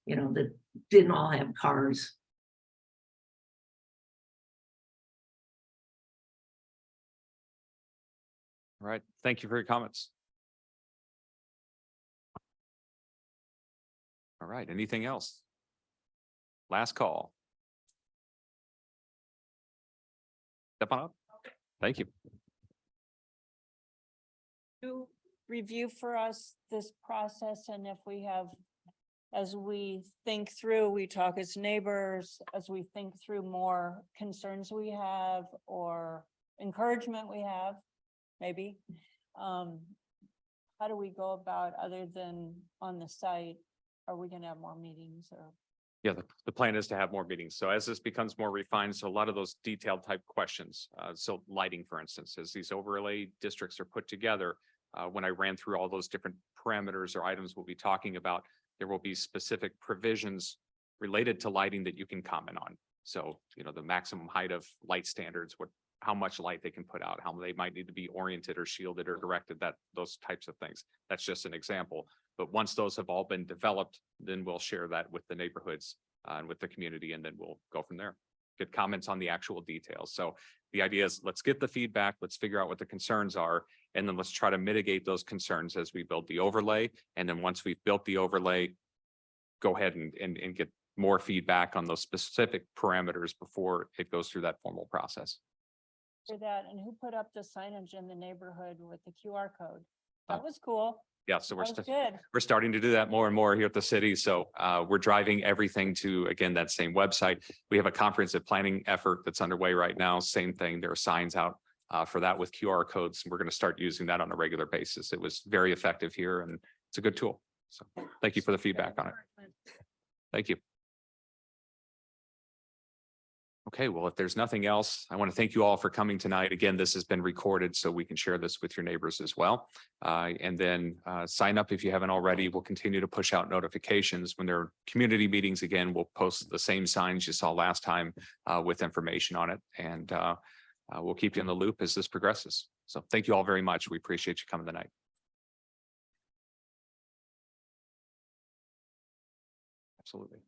you know, that didn't all have cars. All right. Thank you for your comments. All right. Anything else? Last call. Step on up. Thank you. To review for us this process, and if we have, as we think through, we talk as neighbors, as we think through more concerns we have or encouragement we have, maybe. How do we go about, other than on the site? Are we gonna have more meetings or? Yeah, the plan is to have more meetings. So as this becomes more refined, so a lot of those detailed type questions, so lighting, for instance, as these overlay districts are put together, when I ran through all those different parameters or items we'll be talking about, there will be specific provisions related to lighting that you can comment on. So, you know, the maximum height of light standards, how much light they can put out, how they might need to be oriented or shielded or directed, those types of things. That's just an example. But once those have all been developed, then we'll share that with the neighborhoods and with the community, and then we'll go from there. Get comments on the actual details. So the idea is, let's get the feedback, let's figure out what the concerns are, and then let's try to mitigate those concerns as we build the overlay. And then once we've built the overlay, go ahead and get more feedback on those specific parameters before it goes through that formal process. For that, and who put up the signage in the neighborhood with the QR code? Oh. That was cool. Yeah, so That was good. we're starting to do that more and more here at the city. So we're driving everything to, again, that same website. We have a comprehensive planning effort that's underway right now. Same thing. There are signs out for that with QR codes. We're going to start using that on a regular basis. It was very effective here and it's a good tool. So thank you for the feedback on it. Thank you. Okay, well, if there's nothing else, I want to thank you all for coming tonight. Again, this has been recorded so we can share this with your neighbors as well. And then sign up if you haven't already. We'll continue to push out notifications when there are community meetings. Again, we'll post the same signs you saw last time with information on it. And we'll keep you in the loop as this progresses. So thank you all very much. We appreciate you coming tonight. Absolutely.